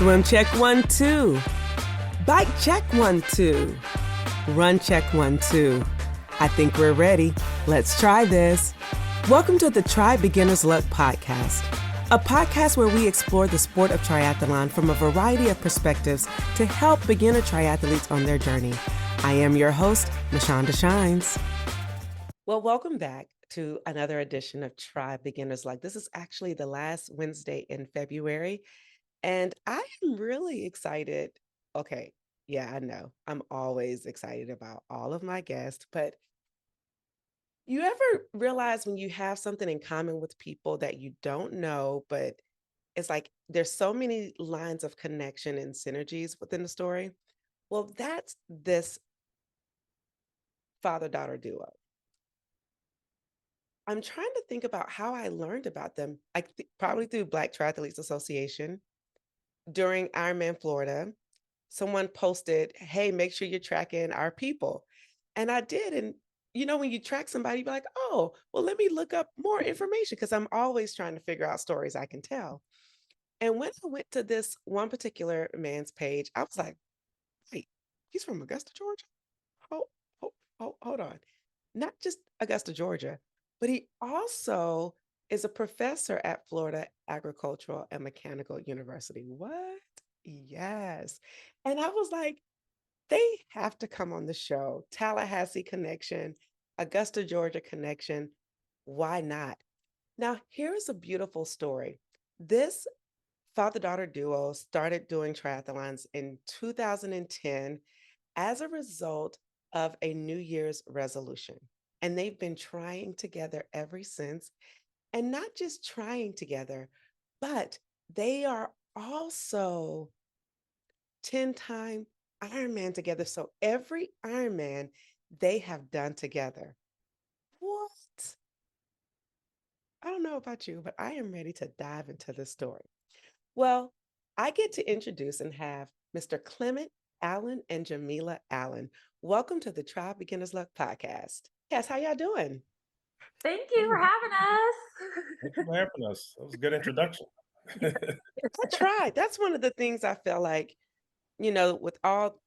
Swim check 1, 2. Bike check 1, 2. Run check 1, 2. I think we're ready. Let's try this. Welcome to the Try Beginner's Luck podcast, a podcast where we explore the sport of triathlon from a variety of perspectives to help beginner triathletes on their journey. I am your host, Michanda Shines. Well, welcome back to another edition of Try Beginner's Luck. This is actually the last Wednesday in February, and I am really excited. Okay, yeah, I know. I'm always excited about all of my guests, but you ever realize when you have something in common with people that you don't know, but it's like there's so many lines of connection and synergies within the story? Well, that's this father-daughter duo. I'm trying to think about how I learned about them. Probably through Black Triathletes Association. During Ironman Florida, someone posted, hey, make sure you're tracking our people. And I did. And you know, when you track somebody, you're like, oh, well, let me look up more information because I'm always trying to figure out stories I can tell. And when I went to this one particular man's page, I was like, wait, he's from Augusta, Georgia? Hold on. Not just Augusta, Georgia, but he also is a professor at Florida Agricultural and Mechanical University. What? Yes. And I was like, they have to come on the show. Tallahassee connection, Augusta, Georgia connection. Why not? Now, here's a beautiful story. This father-daughter duo started doing triathlons in 2010 as a result of a New Year's resolution. And they've been trying together ever since. And not just trying together, but they are also 10-time Ironman together. So every Ironman they have done together. What? I don't know about you, but I am ready to dive into this story. Well, I get to introduce and have Mr. Clement Allen and Jamila Allen. Welcome to the Try Beginner's Luck podcast. Yes, how y'all doing? Thank you for having us. Thank you for having us. That was a good introduction. I tried. That's one of the things I feel like, you know, with all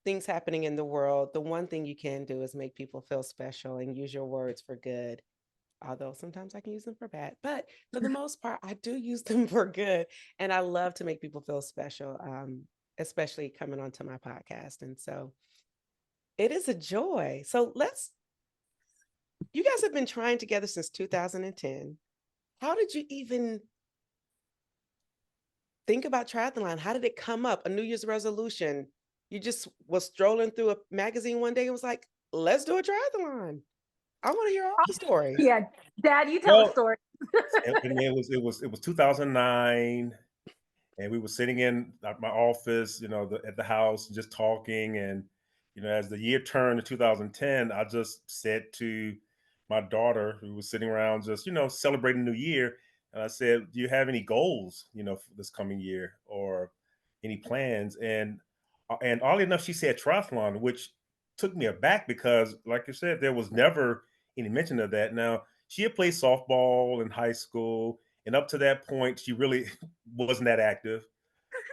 things happening in the world, the one thing you can do is make people feel special and use your words for good. Although sometimes I can use them for bad, but for the most part, I do use them for good. And I love to make people feel special, especially coming onto my podcast. And so it is a joy. So you guys have been trying together since 2010. How did you even think about triathlon? How did it come up? A New Year's resolution? You just was strolling through a magazine one day and was like, let's do a triathlon. I want to hear all the stories. Yeah, Dad, you tell the story. It was 2009, and we were sitting in my office, at the house, just talking. And as the year turned to 2010, I just said to my daughter, who was sitting around, just celebrating New Year, and I said, "Do you have any goals, for this coming year, or any plans?" And oddly enough, she said triathlon, which took me aback because, like you said, there was never any mention of that. Now, she had played softball in high school, and up to that point, she really wasn't that active.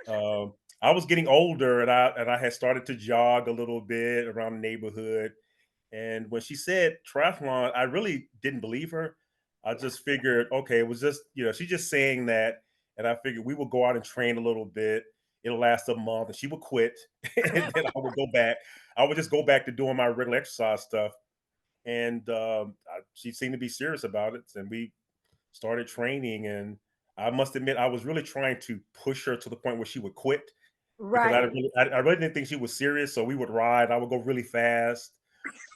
I was getting older, and I had started to jog a little bit around the neighborhood. And when she said triathlon, I really didn't believe her. I just figured, okay, it was just, she's just saying that. And I figured we would go out and train a little bit. It'll last a month, and she would quit. And then I would go back. I would just go back to doing my regular exercise stuff. And she seemed to be serious about it. And we started training. And I must admit, I was really trying to push her to the point where she would quit. Because I really didn't think she was serious. So we would ride. I would go really fast,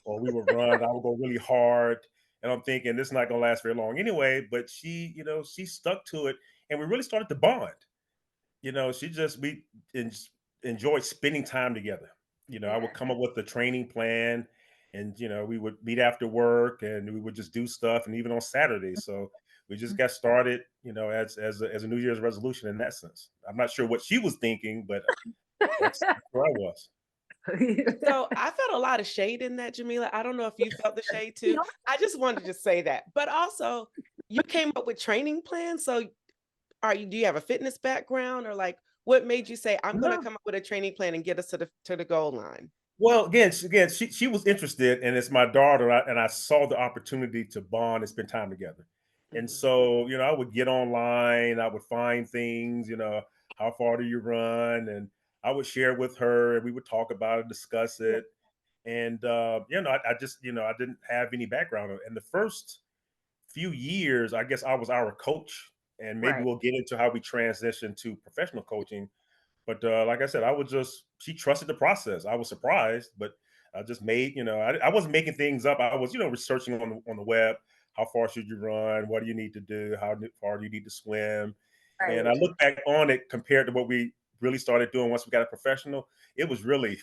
or we would run. I would go really hard. And I'm thinking this is not going to last very long anyway. But she stuck to it. And we really started to bond. We enjoyed spending time together. I would come up with the training plan, and we would meet after work, and we would just do stuff, and even on Saturdays. So we just got started, as a New Year's resolution in that sense. I'm not sure what she was thinking, but that's where I was. So I felt a lot of shade in that, Jamila. I don't know if you felt the shade too. I just wanted to say that. But also, you came up with training plans. So do you have a fitness background, or like, What made you say, I'm gonna No. come up with a training plan and get us to the goal line? Well, she was interested, and it's my daughter, and I saw the opportunity to bond and spend time together. And Mhm. so, I would get online, I would find things, how far do you run? And I would share with her, and we would talk about it, discuss Yeah. it. And I just, I didn't have any background on it. And the first few years, I guess I was our coach, and maybe Right. we'll get into how we transition to professional coaching. But like I said, she trusted the process. I was surprised, but I just made, I wasn't making things up. I was, researching on the web. How far should you run? What do you need to do? How far do you need to swim? And I Right. look back on it compared to what we really started doing once we got a professional. It was really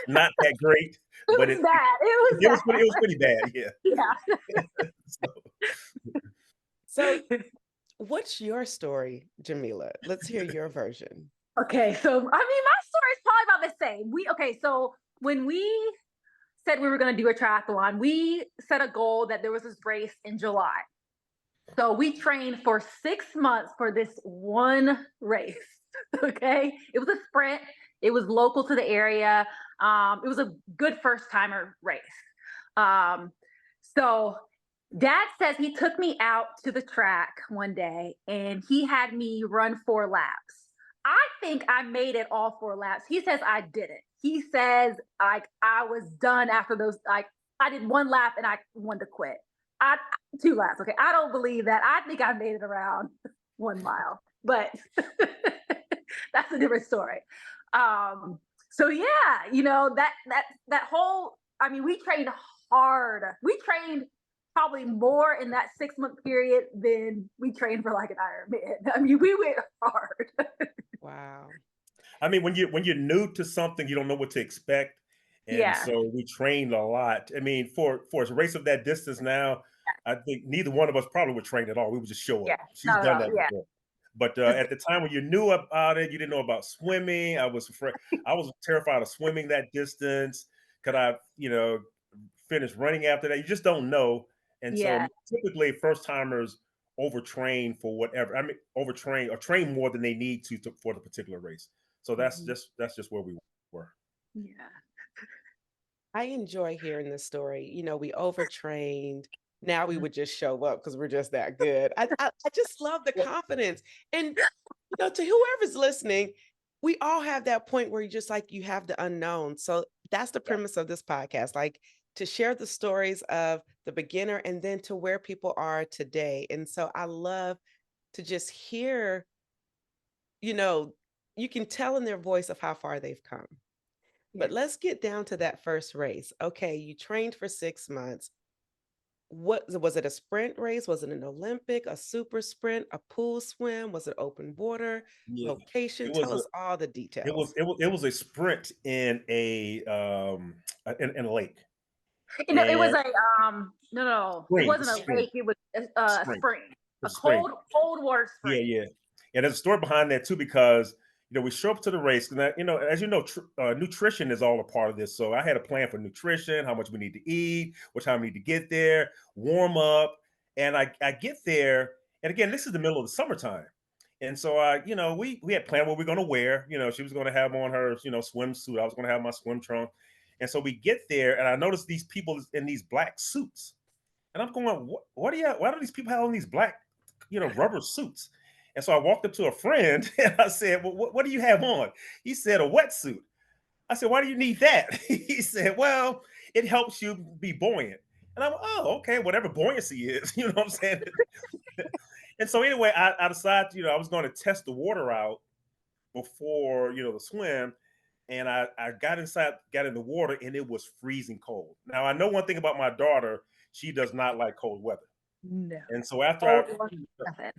not that great, It but was bad. It was it was pretty bad. Yeah. bad. So, So, Yeah. what's your story, Jamila? Let's hear your version. Okay, so I mean, my story is probably about the same. So when we said we were going to do a triathlon, we set a goal that there was this race in July. So we trained for 6 months for this one race. Okay, it was a sprint. It was local to the area. It was a good first timer race. Um, so Dad says he took me out to the track one day and he had me run 4 laps. I think I made it all 4 laps. He says I didn't. He says I was done after those. I did 1 lap and I wanted to quit. I 2 laps. Okay, I don't believe that. I think I made it around 1 mile, but that's a different story. So yeah, that whole. I mean, we trained hard. We trained probably more in that 6 month period than we trained for like an Ironman. I mean, we went hard. Wow. I mean, when you're new to something, you don't know what to expect, and Yeah, so we trained a lot. I mean, for a race of that distance now, I think neither one of us probably would train at all. We would just show yeah, up. She's not at done all. that Yeah, before. But at the time when you knew about it, you didn't know about swimming. I was afraid. I was terrified of swimming that distance. Could I, finish running after that? You just don't know. And so yeah. typically, first timers overtrain for whatever. I mean, overtrain or train more than they need to for the particular race. So Mhm. that's just where we were. Yeah. I enjoy hearing this story. We overtrained. Now we Mhm. would just show up because we're just that good. I just love the confidence. And to whoever's listening, we all have that point where you just like you have the unknown. So that's the Yeah. premise of this podcast, like to share the stories of the beginner and then to where people are today. And so I love to just hear, you know, you can tell in their voice of how far they've come. Yeah. But let's get down to that first race. Okay, you trained for 6 months. What was it, a sprint race? Was it an Olympic, a super sprint, a pool swim? Was it open water? Yeah, Location? it Tell was a us all the details. it was a sprint in a lake It was and no, it spring wasn't a spring lake. It was a spring spring, a a spring. cold water Yeah, spring. yeah. And there's a story behind that too, because we show up to the race, and as you know, nutrition is all a part of this. So I had a plan for nutrition, how much we need to eat, what time we need to get there, warm up, and I get there, and again, this is the middle of the summertime, and so we had planned what we're going to wear. She was going to have on her swimsuit. I was going to have my swim trunk, and so we get there, and I noticed these people in these black suits, and I'm going, why do these people have on these black, rubber suits? And so I walked up to a friend and I said, well, what do you have on? He said, a wetsuit. I said, why do you need that? He said, well, it helps you be buoyant. And I'm, oh, okay, whatever buoyancy is, you know what I'm saying? And so anyway, I decided, I was going to test the water out before, the swim. And I got in the water, and it was freezing cold. Now, I know one thing about my daughter, she does not like cold weather. No, And so after cold water,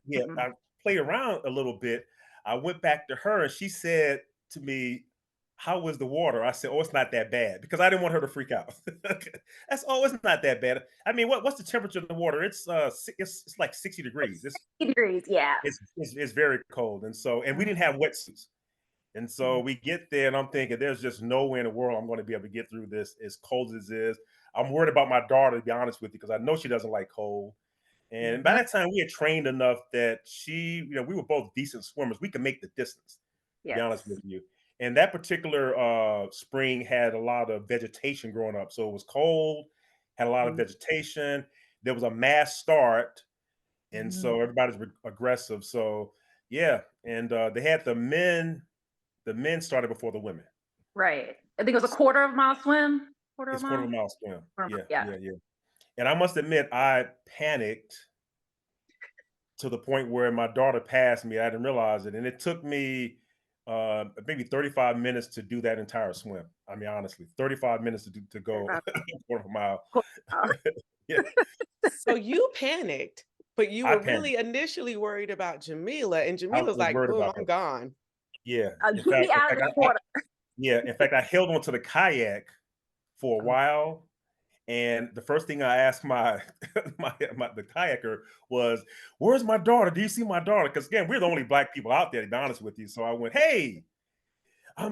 nothing. I played around a little bit, I went back to her and she said to me, how was the water? I said, oh, it's not that bad, because I didn't want her to freak out. It's not that bad. I mean, what's the temperature of the water? It's like 60 degrees. 60 degrees. Yeah. It's very cold. And we didn't have wetsuits. And so we get there, and I'm thinking, there's just no way in the world I'm going to be able to get through this as cold as it is. I'm worried about my daughter, to be honest with you, because I know she doesn't like cold. And by Mhm. that time, we had trained enough that we were both decent swimmers. We could make the distance, to be Yes. honest with you. And that particular spring had a lot of vegetation growing up. So it was cold, had a lot of Mhm. vegetation. There was a mass start. And Mhm. so everybody's aggressive. So yeah. And they had the men started before the women. Right. I think it was a quarter of a mile swim. Quarter of It's a quarter of mile. a mile swim. Yeah, Yeah. yeah, yeah. And I must admit, I panicked to the point where my daughter passed me. I didn't realize it, and it took me maybe 35 minutes to do that entire swim. I mean, honestly, 35 minutes to go About a quarter of a mile. a quarter of a mile. Yeah, So you panicked, but you I were panicked. really initially worried about Jamila, and I Jamila's was like, worried "Boom, about I'm her. gone." Yeah, Get me out of this water. in fact, I held onto the kayak for a Oh, while. And the first thing I asked my the kayaker was, "Where's my daughter? Do you see my daughter?" Because again, we're the only black people out there, to be honest with you. So I went, "Hey,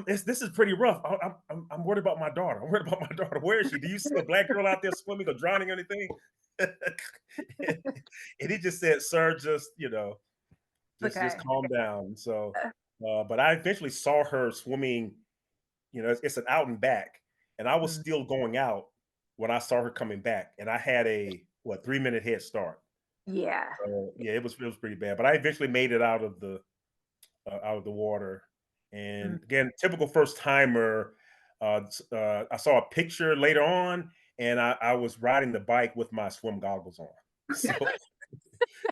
this is pretty rough. I'm worried about my daughter. I'm worried about my daughter. Where is she? Do you see a black girl out there swimming or drowning or anything?" And he just said, "Sir, just just Okay. calm down." So, but I eventually saw her swimming. It's an out and back, and I was Mm. still going out when I saw her coming back, and I had a 3-minute head start. Yeah. So yeah, it was pretty bad, but I eventually made it out of the water. Mm. And again, typical first timer. I saw a picture later on, and I was riding the bike with my swim goggles on. So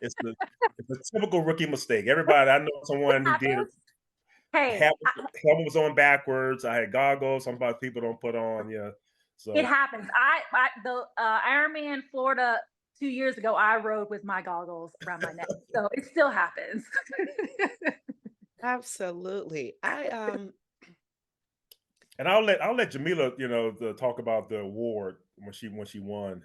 it's the it's a typical rookie mistake. Everybody, I know It someone who did it. happens. Hey, Helmet was on backwards. I had goggles. Sometimes people don't put on. Yeah, it so happens. The Ironman Florida 2 years ago, I rode with my goggles around my neck, so it still happens. absolutely. and I'll let Jamila talk about the award when she won.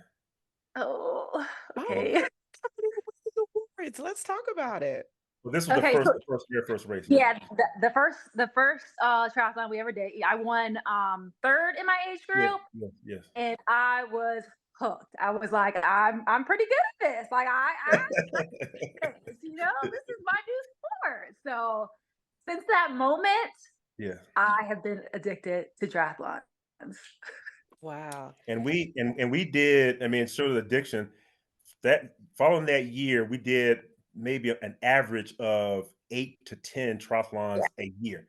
Oh, Oh, okay. the awards. Let's talk about it. Well, this was the Okay, first so the first year, first race. Yeah. yeah, the first triathlon we ever did, I won third in my age Yes. group, Yes. Yes. and I was hooked. I was like, I'm pretty good at this. Like I this, this is my new sport. So since that moment, Yeah. I have been addicted to triathlons. Wow. And we did. I mean, sort of addiction. That following that year, we did maybe an average of 8 to 10 Yeah, triathlons a year.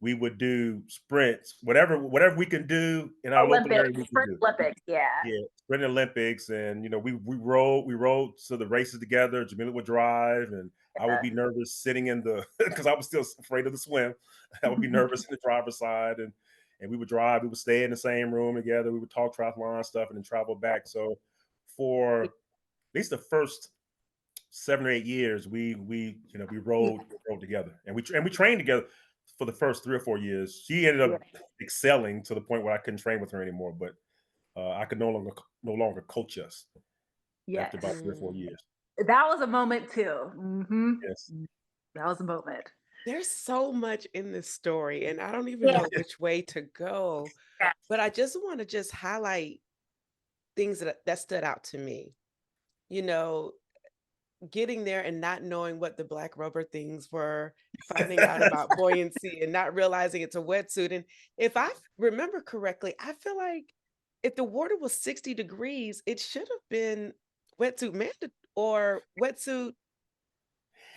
We would do sprints, whatever we can do in our local Olympics, area, we can Sprint do. Olympics. Yeah, Yeah, sprint Olympics, and we rode to the races together. Jamila would drive, and I would yeah. be nervous sitting in the because I was still afraid of the swim. I would be nervous in the driver's side, and we would drive. We would stay in the same room together. We would talk triathlon stuff, and then travel back. So for at least the first 7 or 8 years, we Yeah, rode together, and we trained together for the first 3 or 4 years. She ended yeah. up excelling to the point where I couldn't train with her anymore, but I could no longer coach us after Yes, about 3 or 4 Mm. years. that was a moment too. Yes. That was a moment. There's so much in this story, and I don't even Yeah, know which way to go, yeah, but I just want to just highlight things that stood out to me. You know, getting there and not knowing what the black rubber things were, finding out about buoyancy and not realizing it's a wetsuit. And if I remember correctly, I feel like if the water was 60 degrees, it should have been wetsuit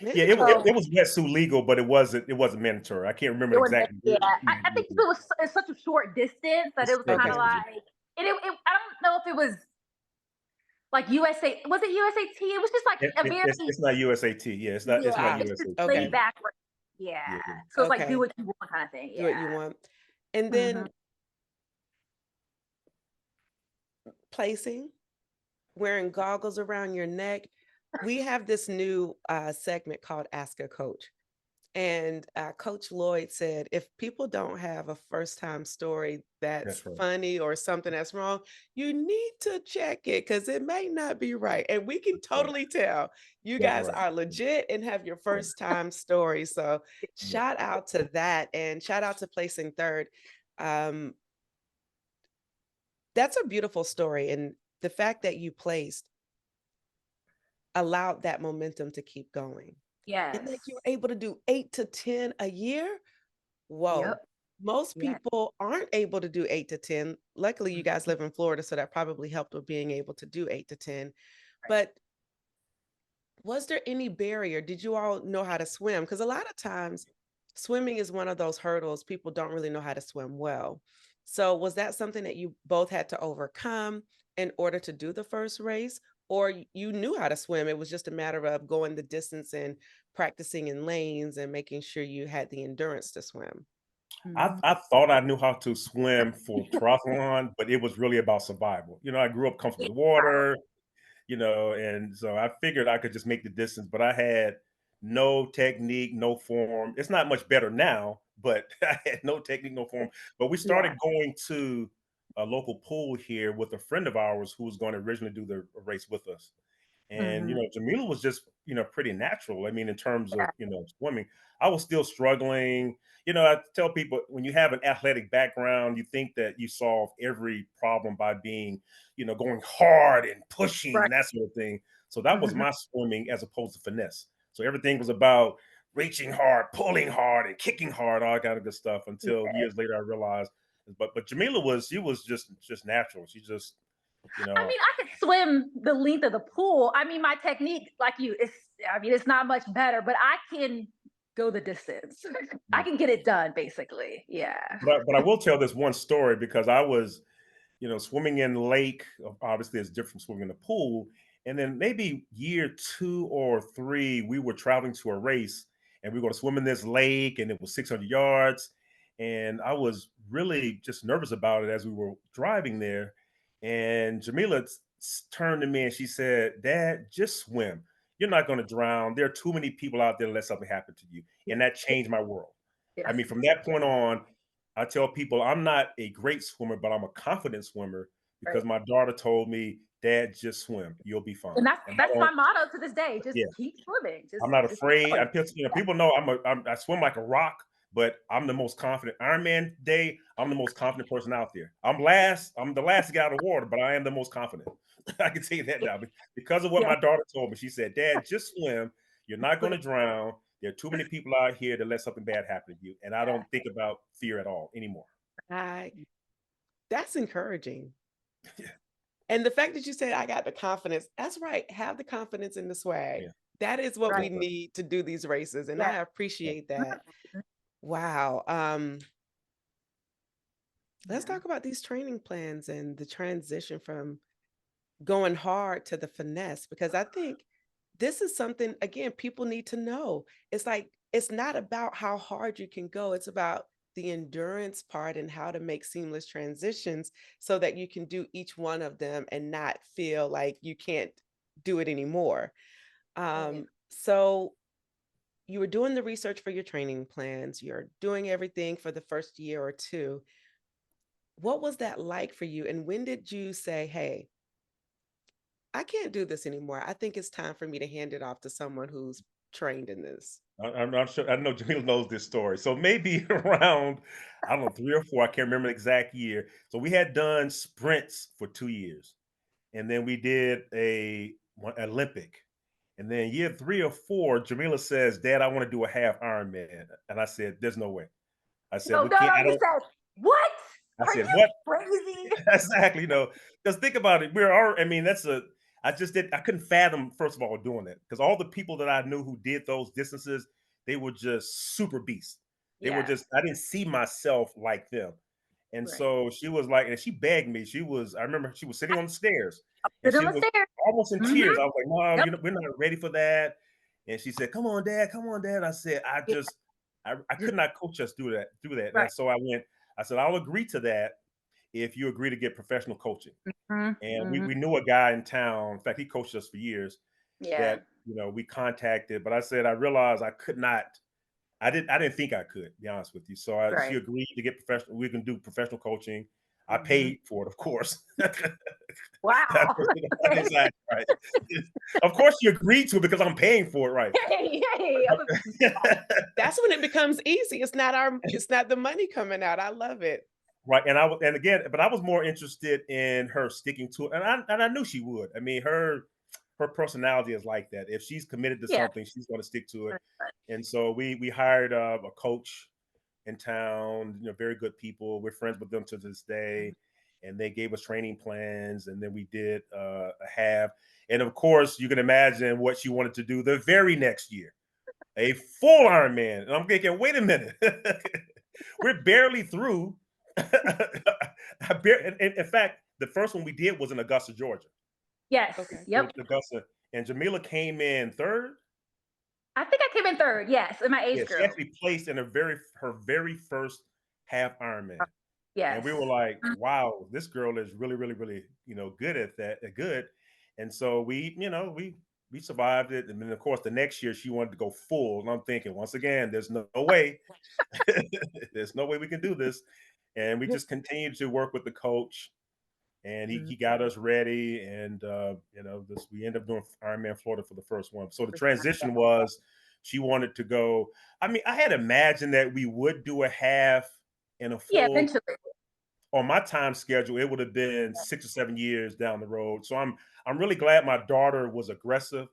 Yeah, it, wa- mandatory. it, so it was wetsuit legal, but it wasn't mandatory. I can't remember it was, exactly. yeah. I, Yeah, I yeah, think yeah. it was it's such a short distance that it was kind Okay. of like, and I don't know if it was like USA. Was it USAT? It was just like a very, It's not USAT. Yeah, it's not yeah. Ah, It's just USAT. laid okay. back. Yeah. Yeah, yeah. So it's like do Okay. what you want kind of thing. Do what you Yeah. want. And Hmm. then placing, wearing goggles around your neck. We have this new segment called Ask a Coach. And Coach Lloyd said, if people don't have a first time story that's That's right. funny or something that's wrong, you need to check it because it may not be right. And we can That's right. totally tell you That's guys right. are legit and have your Yeah, first time story. So yeah. shout out to that and shout out to placing third. Um, that's a beautiful story. And the fact that you placed, allowed that momentum to keep going. And that Yes. you're able to do 8 to 10 a year? Whoa. Yep. Most Yes. people aren't able to do 8 to 10. Luckily, you guys Mhm. live in Florida, so that probably helped with being able to do 8 to 10. Right. But was there any barrier? Did you all know how to swim? Because a lot of times, swimming is one of those hurdles. People don't really know how to swim well. So, was that something that you both had to overcome in order to do the first race? Or you knew how to swim? It was just a matter of going the distance and practicing in lanes and making sure you had the endurance to swim. Mhm. I thought I knew how to swim for triathlon, but it was really about survival. I grew up comfortable Yeah. with water, and so I figured I could just make the distance, but I had no technique, no form. It's not much better now, but I had no technique, no form. But we Yeah. started going to a local pool here with a friend of ours who was going to originally do the race with us. And, Mhm. Jamila was just, pretty natural. I mean, in terms of, Yeah. swimming, I was still struggling. I tell people when you have an athletic background, you think that you solve every problem by being, going hard and pushing Right. and that sort of thing. So that was Mhm. my swimming as opposed to finesse. So everything was about reaching hard, pulling hard, and kicking hard, all that kind of good stuff. Until Yeah. years later, I realized, but Jamila was just natural. She just, you I know, mean, I could swim the length of the pool. I mean, my technique, like you, it's not much better, but I can go the distance. I can get it done, basically. Yeah. but I will tell this one story because I was, swimming in the lake. Obviously, it's different from swimming in the pool. And then maybe year 2 or 3, we were traveling to a race, and we were going to swim in this lake, and it was 600 yards. And I was really just nervous about it as we were driving there. And Jamila turned to me and she said, "Dad, just swim. You're not going to drown. There are too many people out there to let something happen to you." And that changed my world. I Yes. mean, from that point on, I tell people I'm not a great swimmer, but I'm a confident swimmer because Right. my daughter told me, "Dad, just swim. You'll be And fine." that's And I that's my don't, motto to this day. Just yeah, keep swimming. I'm not Just keep afraid. going. Yeah. People know I swim like a rock, but I'm the most confident. Ironman day, I'm the most confident person out there. I'm last. I'm the last to get out of the water, but I am the most confident. I can tell you that now because of what Yeah. my daughter told me. She said, "Dad, just swim. You're not going to drown. There are too many people out here to let something bad happen to you." And I Yeah. don't think about fear at all anymore. I That's encouraging. And the fact that you said, "I got the confidence," that's right, have the confidence in the swag. Yeah. That is what Right. we need to do these races, and Yeah. I appreciate that. Mhm. Wow, let's Yeah. talk about these training plans and the transition from going hard to the finesse, because I think this is something, again, people need to know. It's like, it's not about how hard you can go, it's about the endurance part and how to make seamless transitions so that you can do each one of them and not feel like you can't do it anymore. Right. So you were doing the research for your training plans, you're doing everything for the first year or two. What was that like for you? And when did you say, hey, I can't do this anymore. I think it's time for me to hand it off to someone who's trained in this. I'm not sure. I know Jamila knows this story. So maybe around, I don't know, 3 or 4. I can't remember the exact year. So we had done sprints for 2 years, and then we did a Olympic, and then year 3 or 4, Jamila says, "Dad, I want to do a half Ironman," and I said, "There's no way." I said, No, "We no, can't." no. I You don't. said what? I Are said, you "What?" crazy? Exactly. Because think about it. We're all, I mean, I just did, I couldn't fathom, first of all, doing that because all the people that I knew who did those distances, they were just super beasts. They were Yeah. just, I didn't see myself like them. And Right. so she was like, and she begged me. I remember she was sitting on the stairs and Sit on she the was stairs. almost in Hmm. tears. I was like, "Mom, Yep. we're not ready for that." And she said, "Come on, Dad, come on, Dad." I said, Yeah. I could Just not coach us through that. right. And so I said, "I'll agree to that if you agree to get professional coaching." And Mm-hmm. we knew a guy in town. In fact, he coached us for years Yeah. that, we contacted, but I said, I realized I could not, I didn't think I could, to be honest with you. So she Right. agreed to get professional, we can do professional coaching. I Hmm. paid for it, of course. I Wow. Okay. decided, right. Of course she agreed to it because I'm paying for it, right. Hey, hey. That's when it becomes easy. It's not the money coming out. I love it. Right. And and again, but I was more interested in her sticking to it. And I knew she would. I mean, her her personality is like that. If she's committed to Yeah. something, she's going to stick to it. And so we hired a coach in town, very good people. We're friends with them to this day. And they gave us training plans, and then we did a half. And of course, you can imagine what she wanted to do the very next year, a full Ironman. And I'm thinking, wait a minute, we're barely through. In fact, the first one we did was in Augusta, Georgia. Yes. Okay. Yep. Augusta, and Jamila came in third. I think I came in third. Yes, in my Yeah, age she group. actually placed in her very first half Ironman. And Yes. we were like, wow, this girl is really, really, really, good at that, good. And so we survived it. And then of course the next year she wanted to go full. And I'm thinking, once again, there's no way. There's no way we can do this. And we just continued to work with the coach, and he got us ready. And we ended up doing Ironman Florida for the first one. So the transition was she wanted to go. I mean, I had imagined that we would do a half and a Yeah, full. eventually. On my time schedule, it would have been 6 or 7 years down the road. So I'm really glad my daughter was aggressive,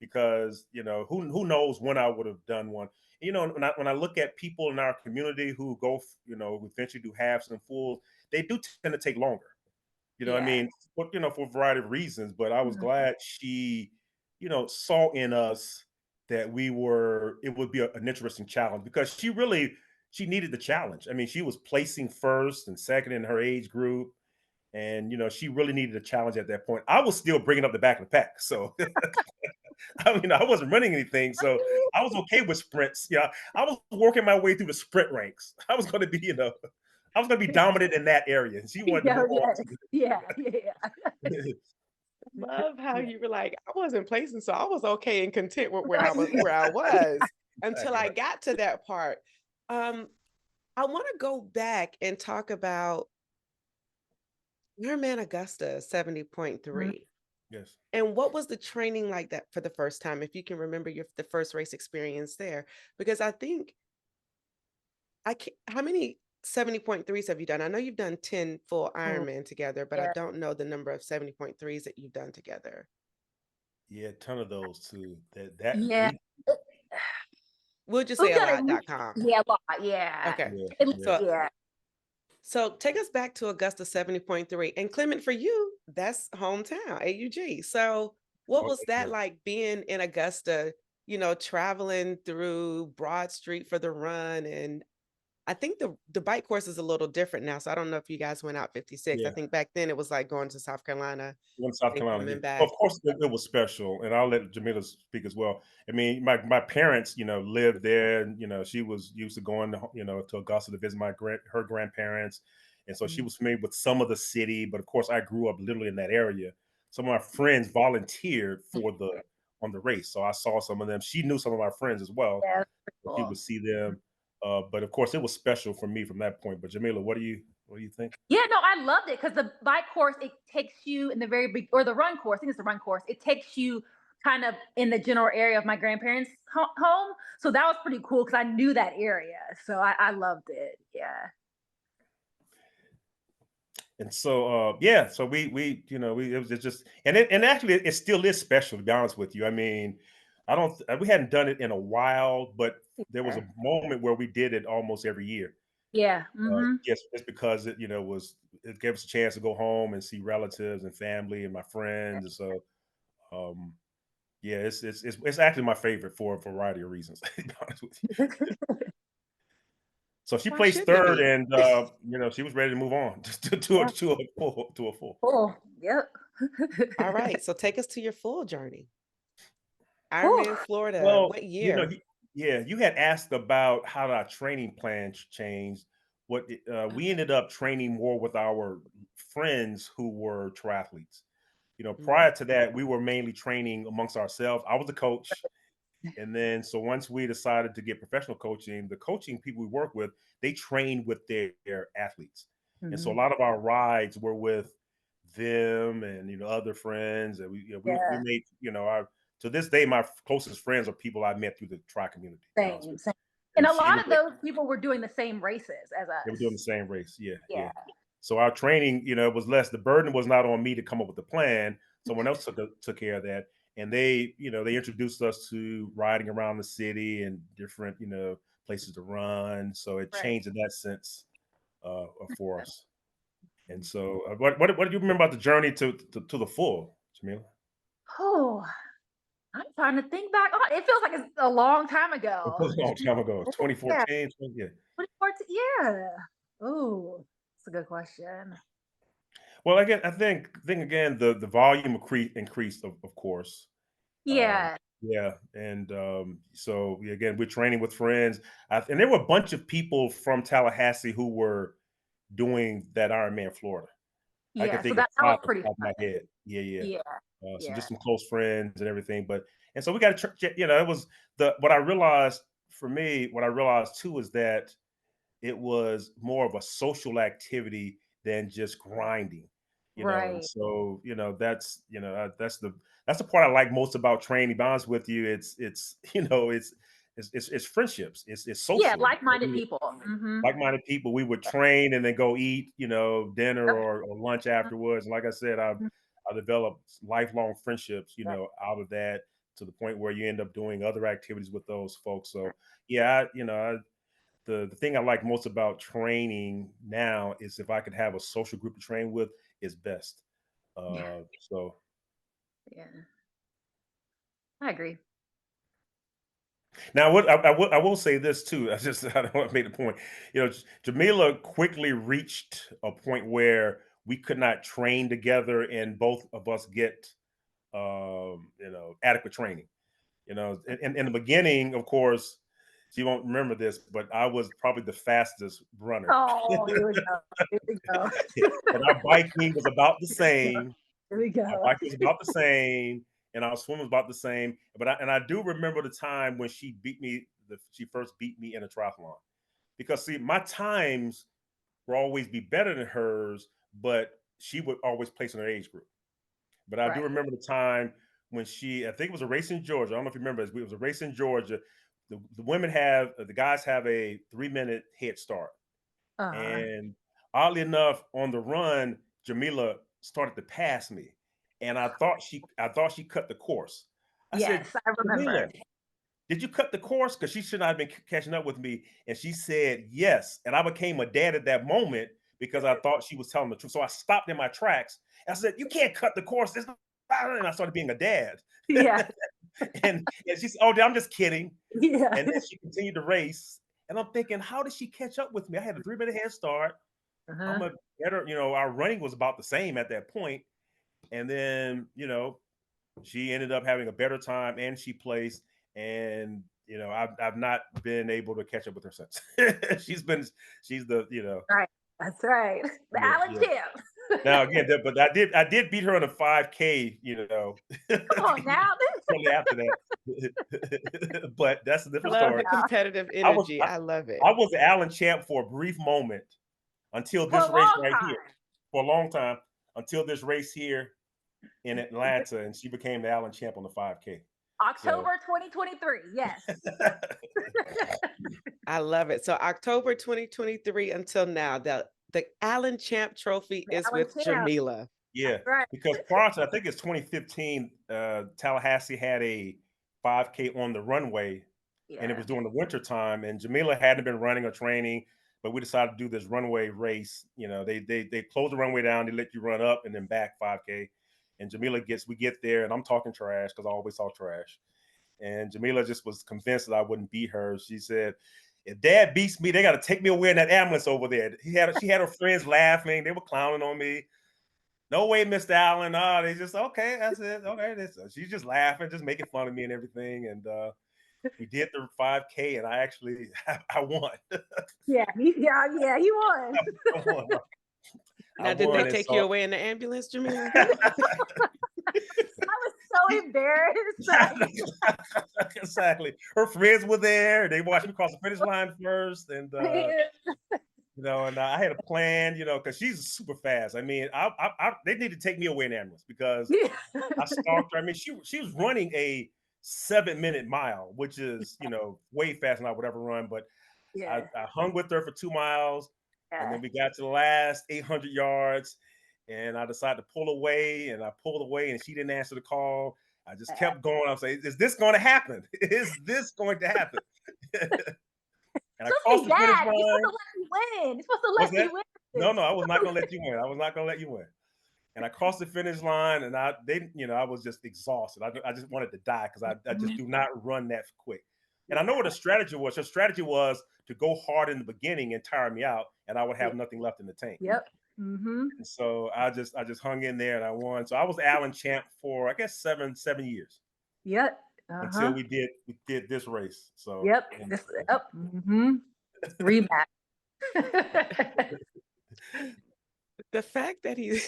because who knows when I would have done one. When I look at people in our community who go, who eventually do halves and fulls, they do tend to take longer. I Yeah. mean, for a variety of reasons. But I was glad she, saw in us that it would be an interesting challenge, because she needed the challenge. I mean, she was placing first and second in her age group. And, she really needed a challenge at that point. I was still bringing up the back of the pack. So, I mean, I wasn't running anything. So I was okay with sprints. Yeah. I was working my way through the sprint ranks. I was going to be, I was going to be dominant in that area. And she wanted to Yeah, move on. yeah, yeah. Love how Yeah. you were like, I wasn't placing, so I was okay and content with where I was until I got to that part. Um, I want to go back and talk about your man Augusta Mhm. 70.3. Yes. And what was the training like that for the first time, if you can remember the first race experience there? Because I think how many 70.3s have you done? I know you've done 10 full Mm, Ironman together, but I yeah. don't know the number of 70.3s that you've done together. Yeah, a ton of those too. That Yeah. we We'll just say We've a done at least, lot.com. yeah, a lot. Yeah. Okay. Yeah, At least, yeah. So yeah. so take us back to Augusta 70.3. And Clement, for you, that's hometown, AUG. So what Oh, was yeah. that like being in Augusta, traveling through Broad Street for the run? And I think the bike course is a little different now. So I don't know if you guys went out 56. I Yeah. think back then it was like going to South Carolina In South and Carolina, yeah. coming Of back. course, it was special, and I'll let Jamila speak as well. I mean, my parents, lived there, and she was used to going to to Augusta to visit her grandparents, and so she Mhm. was familiar with some of the city. But of course, I grew up literally in that area. Some of my friends volunteered on the race, so I saw some of them. She knew some of my friends as well, Yeah, that's pretty so she cool. would see them. But of course, it was special for me from that point. But Jamila, what do you think? Yeah, no, I loved it because the bike course, it takes you in the very big, or the run course, I think it's the run course, it takes you kind of in the general area of my grandparents' home. So that was pretty cool because I knew that area. So I loved it. Yeah. And so yeah, so we it was just, and actually it still is special, to be honest with you. I mean, I don't we hadn't done it in a while, but there was a moment where we did it almost every year. Yeah. Mm-hmm. Just because it gave us a chance to go home and see relatives and family and my friends. And so um yeah, it's actually my favorite for a variety of reasons, to be honest with you. So she Why placed shouldn't it third, be? and she was ready to move on just Yeah. to a full. Cool. Yep. All right. So take us to your full journey. Whew. Ironman Florida. Well, What year? yeah, you had asked about how our training plan changed. We ended up training more with our friends who were triathletes. Mhm. Prior to that, we were mainly training amongst ourselves. I was the coach, and then so once we decided to get professional coaching, the coaching people we work with, they trained with their athletes, and so a Mhm. lot of our rides were with them and other friends, and we Yeah. made our to this day my closest friends are people I met through the tri community. To be honest Same, with same. you, And and a she lot was of those people were doing the same races as they were doing us. the same race. Yeah, Yeah. yeah. So our training, was less. The burden was not on me to come up with the plan. Someone else took care of that. and they, they introduced us to riding around the city and different, places to run. So it Right. changed in that sense for us. And so, what do you remember about the journey to the full, Jamila? Oh, I'm trying to think back. Oh, it feels like it's a long time It ago. was a long time ago. Yeah, 2014. Yeah. 2014. Yeah. Oh, that's a good question. Well, again, I think again the volume increased, of course. Um, Yeah. yeah, and so yeah, again, we're training with friends, and there were a bunch of people from Tallahassee who were doing that Ironman Florida. I can Yeah. So think of that 5 was off the pretty top of my fun. head. Yeah, yeah. Yeah. So Yeah. just some close friends and everything, and so we got to, it was what I realized for me. What I realized too is that it was more of a social activity than just grinding, and Right. so that's the part I like most about training. To be honest with you, it's it's friendships, it's Yeah. social. Like-minded people. Mm-hmm. Like-minded people. We would train and then go eat, dinner Yep. or lunch afterwards. And like I said, I developed lifelong friendships, Right. out of that, to the point where you end up doing other activities with those folks. So yeah, the thing I like most about training now is if I could have a social group to train with is best. Yeah. So Yeah. I agree. now, I will say this too. I don't want to make the point. Jamila quickly reached a point where we could not train together, and both of us get adequate training. In the beginning, of course, she won't remember this, but I was probably the fastest runner, Oh, here we go. Here we go. and our biking was about the same. Here we Our go. bike was about the same, and our swim was about the same. But I do remember the time when she beat me. She first beat me in a triathlon, because see, my times will always be better than hers, but she would always place in her age group. But I do Right. remember the time when I think it was a race in Georgia. I don't know if you remember. It was a race in Georgia. The guys have a 3-minute head start. Uh-huh. And oddly enough, on the run, Jamila started to pass me, and I thought she cut the course. I said, Yes, I Jamila, remember. did you cut the course? Because she should not have been catching up with me. And she said yes. And I became a dad at that moment because I thought she was telling the truth. So I stopped in my tracks. I said, you can't cut the course. And I started being a dad. Yeah. and she said, oh, I'm just kidding. Yeah. And then she continued to race. And I'm thinking, how did she catch up with me? I had a 3-minute head start. I'm Uh-huh. a better, our running was about the same at that point. And then, she ended up having a better time and she placed. And, I've not been able to catch up with her since. she's the, Right. That's right. The yeah, Allen yeah. champ. Now again, but I did beat her on a 5K, Come on now. shortly after that. But that's a different Love story. the competitive I was energy. I, I love it. I was the Allen champ for a brief moment until For this a race long right here. time. For a long time, until this race here in Atlanta, and she became the Allen champ on the 5K. So October 2023. Yes. I love it. So October 2023 until now, the Allen Champ Trophy The is Allen with champ. Jamila. yeah, That's right. because prior to, I think it's 2015, Tallahassee had a 5K on the runway, and it Yeah. was during the winter time, and Jamila hadn't been running or training, but we decided to do this runway race. They close the runway down, they let you run up and then back 5K, and we get there, and I'm talking trash because I always talk trash, and Jamila just was convinced that I wouldn't beat her. She said, "If Dad beats me, they got to take me away in that ambulance over there." She had her friends laughing, they were clowning on me. No way, Mr. Allen. They just okay. That's it. Okay, she's just laughing, just making fun of me and everything. And we did the 5K, and I actually I won. Yeah. Yeah. You won. I won. I Now, did they won, and take you so away in the ambulance, Jamila? I was so embarrassed. exactly. Her friends were there. They watched me cross the finish line first, and and I had a plan, because she's super fast. I mean, they need to take me away in ambulance because Yeah. I stalked her. I mean, she was running a 7-minute mile, which is way faster than I would ever run. But Yeah. I hung with her for 2 miles, and Yeah. then we got to the last 800 yards, and I decided to pull away, and I pulled away, and she didn't answer the call, I just kept going. I was saying, is this going to happen? Is this going to happen? And I Supposed crossed to be the finish bad. You're supposed to line. let me win. You're supposed to What's let me that? win No, this. no, I was not going to let you win. I was not going to let you win. And I crossed the finish line, and I was just exhausted. I just wanted to die because I just do not run that quick. And I know what the strategy was. Her strategy was to go hard in the beginning and tire me out, and I would have nothing left in the tank. Yep. Mm-hmm. And so I just hung in there and I won. So I was Allen champ for I guess seven years Yep. until Uh-huh. we did this race. So Yep. and, This up. Mm-hmm. Rematch. The fact that he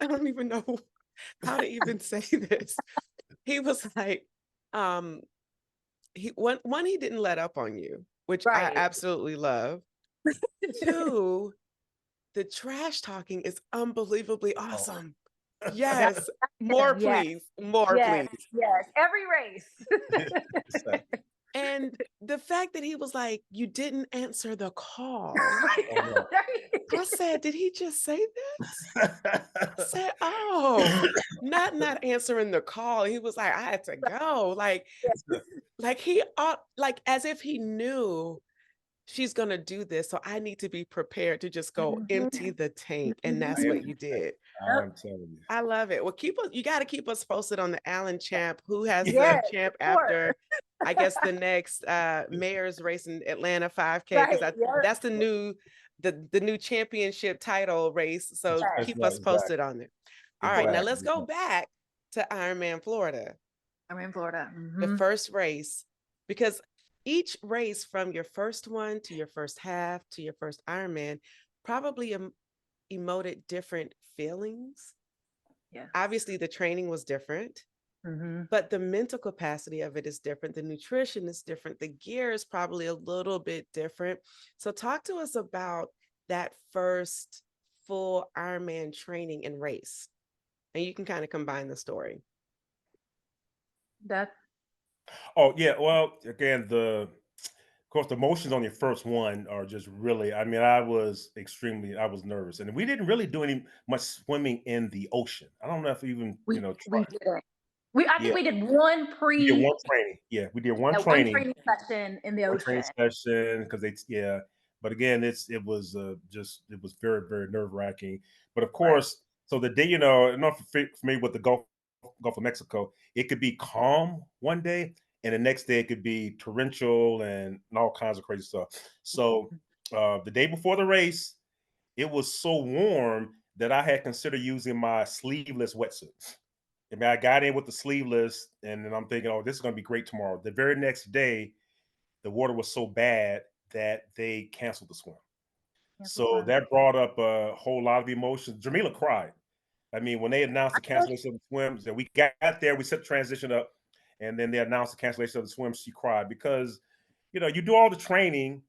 I don't even know how to even say this. He was like, he didn't let up on you, which I Right. absolutely love. Two, the trash talking is unbelievably oh. awesome. That's Yes, more him. Yes. please, more Yes. please. Yes. Every race. So, And the fact that he was like, you didn't answer the call. I oh, know, no. I said, did he just say this? I said, oh, not answering the call. He was like, I had to go. Like he like as if he knew she's gonna do this. So I need to be prepared to just go Mhm. empty the tank. And I that's am what you did. I'm telling you. I love it. Well, you got to keep us posted on the Allen champ, who has the Yes, champ of course. after, I guess, the next mayor's race in Atlanta 5K, because Right. Yep. that's the new championship title race. So Yes. That's keep right, us posted on it. All right, now let's exactly. go back to Ironman Florida, I'm in Florida. the Mhm. first race, because each race from your first one to your first half to your first Ironman probably emoted different feelings. Yeah. Obviously, the training was different, Mhm. but the mental capacity of it is different. The nutrition is different. The gear is probably a little bit different. So, talk to us about that first full Ironman training and race. And you can kind of combine the story. That's Oh yeah, well, again, of course the emotions on your first one are just really. I mean, I was nervous, and we didn't really do any much swimming in the ocean. I don't know if we even we tried. didn't. I Yeah, think we did one we did pre one training. Yeah, we did one one training, training session in the one training ocean. session because but again, it was very very nerve wracking. But of Right. course, so the day I'm not familiar with the Gulf of Mexico, it could be calm one day, and the next day it could be torrential and all kinds of crazy stuff. So the day before the race, it was so warm that I had considered using my sleeveless wetsuit. I mean, I got in with the sleeveless, and then I'm thinking, oh, this is going to be great tomorrow. The very next day, the water was so bad that they canceled the swim. Cancel So swim. that brought up a whole lot of emotions. Jamila cried. I mean, when they announced the cancellation of the swims, that we got there, we set the transition up, and then they announced the cancellation of the swim. She cried because, you do all the training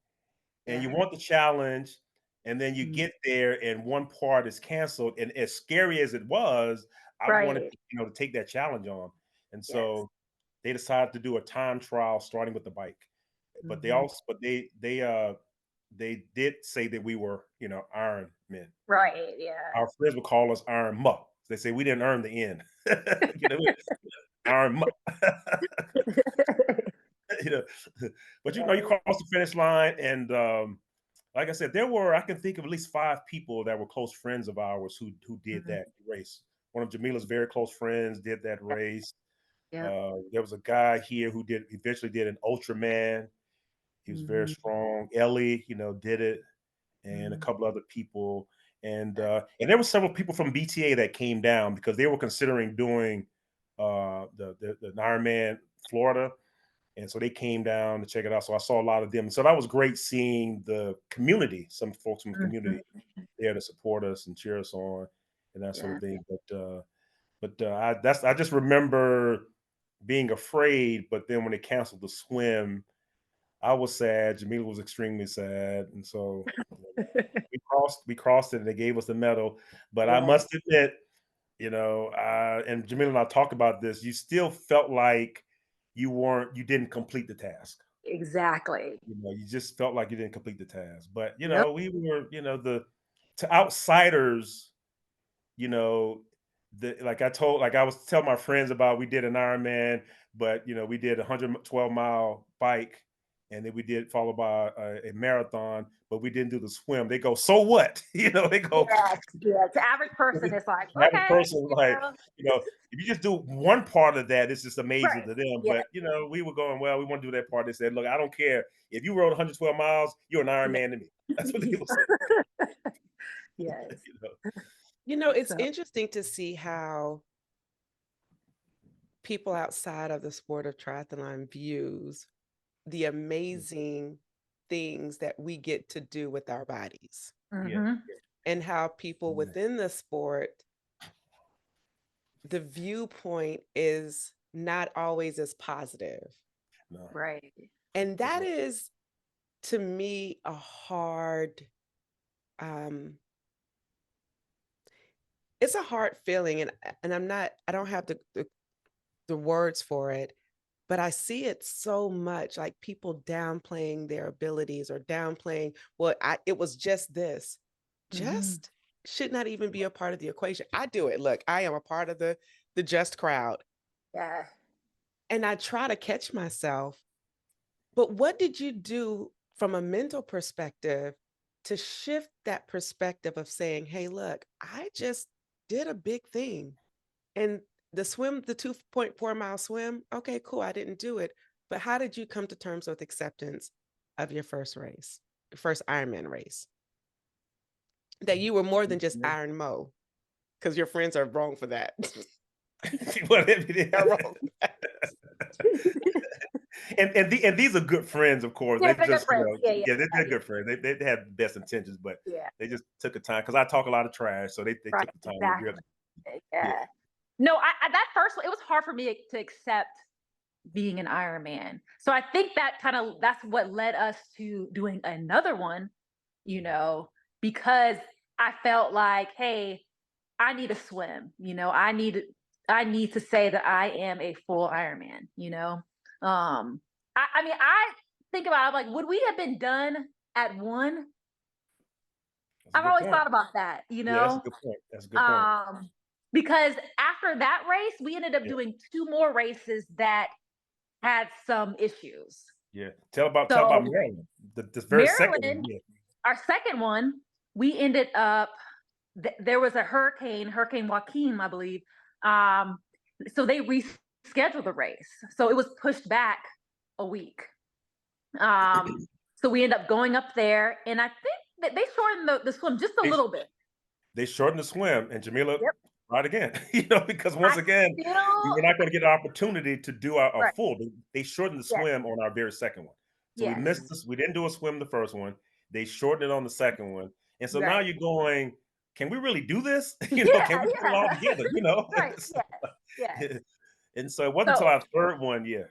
and you Yeah. want the challenge, and then you Mm. get there and one part is canceled. And as scary as it was, I wanted Right. to take that challenge on, and Yes. so they decided to do a time trial starting with the bike. But they Mhm. also, but they did say that we were, Iron Men. Right. Yeah. Our friends would call us Iron Muck. They say we didn't earn the end. you know, Iron Muck. you know, but you Right. cross the finish line, and like I said, I can think of at least 5 people that were close friends of ours who did Mhm. that race. One of Jamila's very close friends did that race. Yep. There was a guy here who eventually did an Ultraman. He was very Mhm. strong. Ellie, did it, and a Mhm. couple other people. And there were several people from BTA that came down because they were considering doing the Ironman Florida, and so they came down to check it out. So I saw a lot of them. So that was great seeing the community, some folks from the community Mhm. there to support us and cheer us on and that sort Yeah. of thing. I just remember being afraid, but then when they canceled the swim, I was sad. Jamila was extremely sad, and so we crossed it, and they gave us the medal. But I Yes. must admit, and Jamila and I talked about this. You still felt like you didn't complete the task. Exactly. You just felt like you didn't complete the task. But Yep. we were, the to outsiders, you know, like I was telling my friends about, we did an Ironman, but we did a 112-mile bike, and then we did followed by a marathon, but we didn't do the swim. They go, so what? They go, Yeah, yeah. The average person is like, the average okay, person, you like, know, if you just do one part of that, it's just amazing right. to them. Yeah, But we were going, well, we want to do that part. They said, look, I don't care if you rode 112 miles, you're an yeah. Ironman to me. That's what they were saying. Yes. you know. It's So, interesting to see how people outside of the sport of triathlon views the amazing things that we get to do with our bodies, Yeah. mhm. and how people Yeah. within the sport, the viewpoint is not always as positive. No, Right. And that's that right. is, to me, a hard, um, it's a hard feeling. And I don't have the words for it, but I see it so much, like people downplaying their abilities or downplaying, well, it was just this. Mhm. Just should not even be a part of the equation. I do it. Look, I am a part of the just crowd. Yeah. And I try to catch myself. But what did you do from a mental perspective to shift that perspective of saying, hey, look, I just did a big thing. And the 2.4-mile swim, okay, cool, I didn't do it. But how did you come to terms with acceptance of your first race, your first Ironman race? That you were more than just Yeah. Iron Mo, because your friends are wrong for that. Whatever it They're is. wrong for that. And these are good friends, of course. Yeah, They they're good just, friends. Yeah, yeah, they're yeah, good friends. They had the best intentions, but yeah. they just took the time, because I talk a lot of trash, so they Right. took the time to really, Exactly. yeah. Yeah. No, that first one, it was hard for me to accept being an Iron Man. So I think that's what led us to doing another one, you know, because I felt like, hey, I need to swim, I need to say that I am a full Ironman. I mean, I think about it, I'm like, would we have been done at one? That's a I've good always point. thought about that, you Yeah, that's a know? good point. That's a good point. Um, because after that race, we ended up Yeah, doing two more races that had some issues. yeah. Tell about So Maryland. The very second one. Maryland, Yeah, our second one, we ended up there was a Hurricane Joaquin, I believe. Um, so they rescheduled the race, so it was pushed back a week. Um, so we ended up going up there, and I think that they shortened the swim just a they little bit. they shortened the swim, and Jamila Yep. tried again. Because once I again, we were still not going to get an opportunity to do our right. full. They shortened the Yes. swim on our very second one, so we Yes. missed this. We didn't do a swim the first one. They shortened it on the second one, and so now Right. you're going, can we really do this? Can Yeah. we put it all Yeah. together? Right. Yes. Yes. And so it wasn't until So our third one, yeah.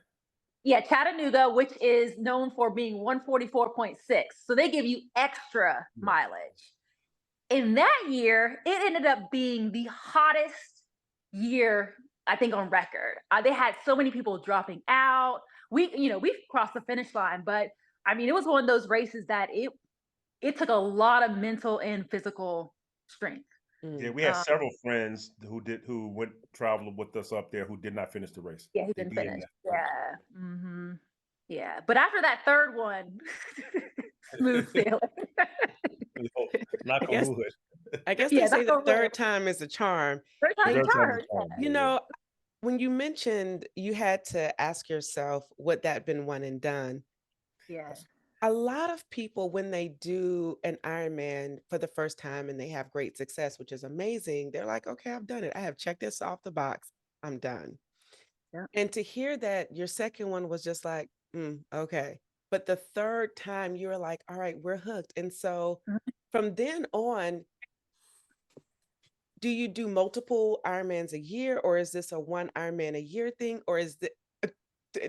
yeah, Chattanooga, which is known for being 144.6. So they give you extra Yeah. mileage. In that year, it ended up being the hottest year, I think, on record. They had so many people dropping out. We crossed the finish line, but I mean, it was one of those races that it took a lot of mental and physical strength. Yeah, Mm. we had Um, several friends who went traveled with us up there who did not finish the race. yeah, he They didn't finish. DNF. Yeah. Yeah. Yeah. But after that third one, smooth sailing. Knock I on guess wood. I guess they Yeah, say that's the a wood. third time is a charm. Third The time's a And third time charm. was fine. you Yeah. know, when you mentioned you had to ask yourself, would that been one and done? Yeah. A lot of people, when they do an Ironman for the first time and they have great success, which is amazing, they're like, okay, I've done it. I have checked this off the box. I'm done. Yeah. And to hear that your second one was just like, okay. But the third time you were like, all right, we're hooked. And so Mhm. from then on, do you do multiple Ironmans a year, or is this a one Ironman a year thing? Or is the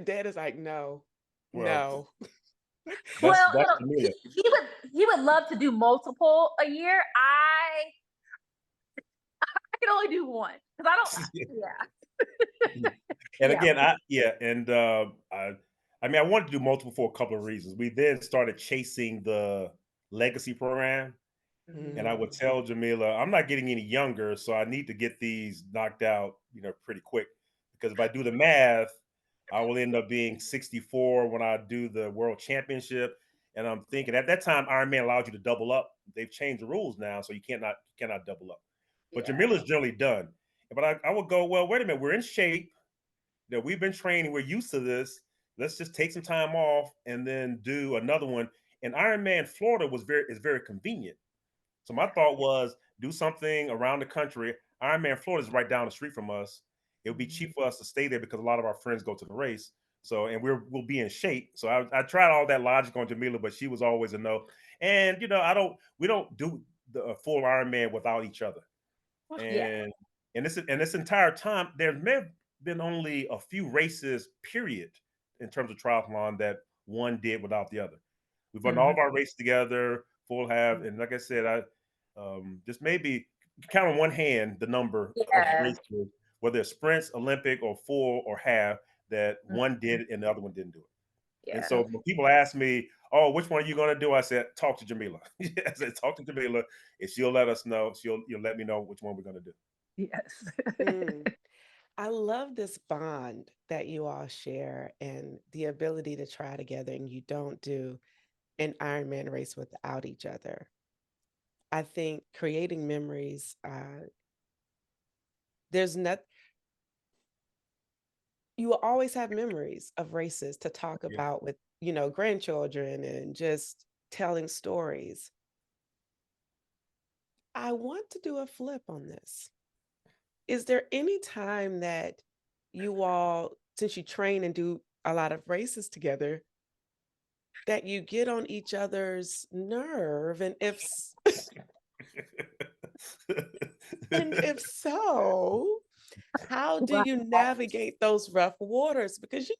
dad is like, no, Well, no. Well, that's Jamila. he would love to do multiple a year. I can only do one because I don't. Yeah. And Yeah. again, I mean, I wanted to do multiple for a couple of reasons. We then started chasing the legacy program, And I would Mm. tell Jamila, I'm not getting any younger, so I need to get these knocked out, pretty quick. Because if I do the math, I will end up being 64 when I do the world championship. And I'm thinking at that time, Ironman allowed you to double up. They've changed the rules now, so you cannot double up. But Yeah. Jamila's generally done. But I would go, well, wait a minute, we're in shape. We've been training, we're used to this. Let's just take some time off and then do another one. And Ironman Florida is very convenient. So my thought was do something around the country. Ironman Florida is right down the street from us. It would be Mhm. cheap for us to stay there because a lot of our friends go to the race. So and we'll be in shape. So I tried all that logic on Jamila, but she was always a no. And we don't do the full Ironman without each other. Yeah. And this entire time there may have been only a few races, period, in terms of triathlon that one did without the other. We've run all Mhm. of our races together, full have, and like I said, I just maybe count on one hand the number of Yeah. races, whether it's sprints, Olympic, or full or half, that Mhm. one did and the other one didn't do it. And Yeah. so when people ask me, "Oh, which one are you going to do?" I said, "Talk to Jamila." I said, "Talk to Jamila, and she'll let us know. You'll let me know which one we're going to do." Yes. Mm. I love this bond that you all share and the ability to try together, and you don't do an Ironman race without each other. I think creating memories, there's not, you will always have memories of races to talk Yeah. about with, grandchildren and just telling stories. I want to do a flip on this. Is there any time that you all, since you train and do a lot of races together, that you get on each other's nerve? And and if so, how do Right. you navigate those rough waters? Because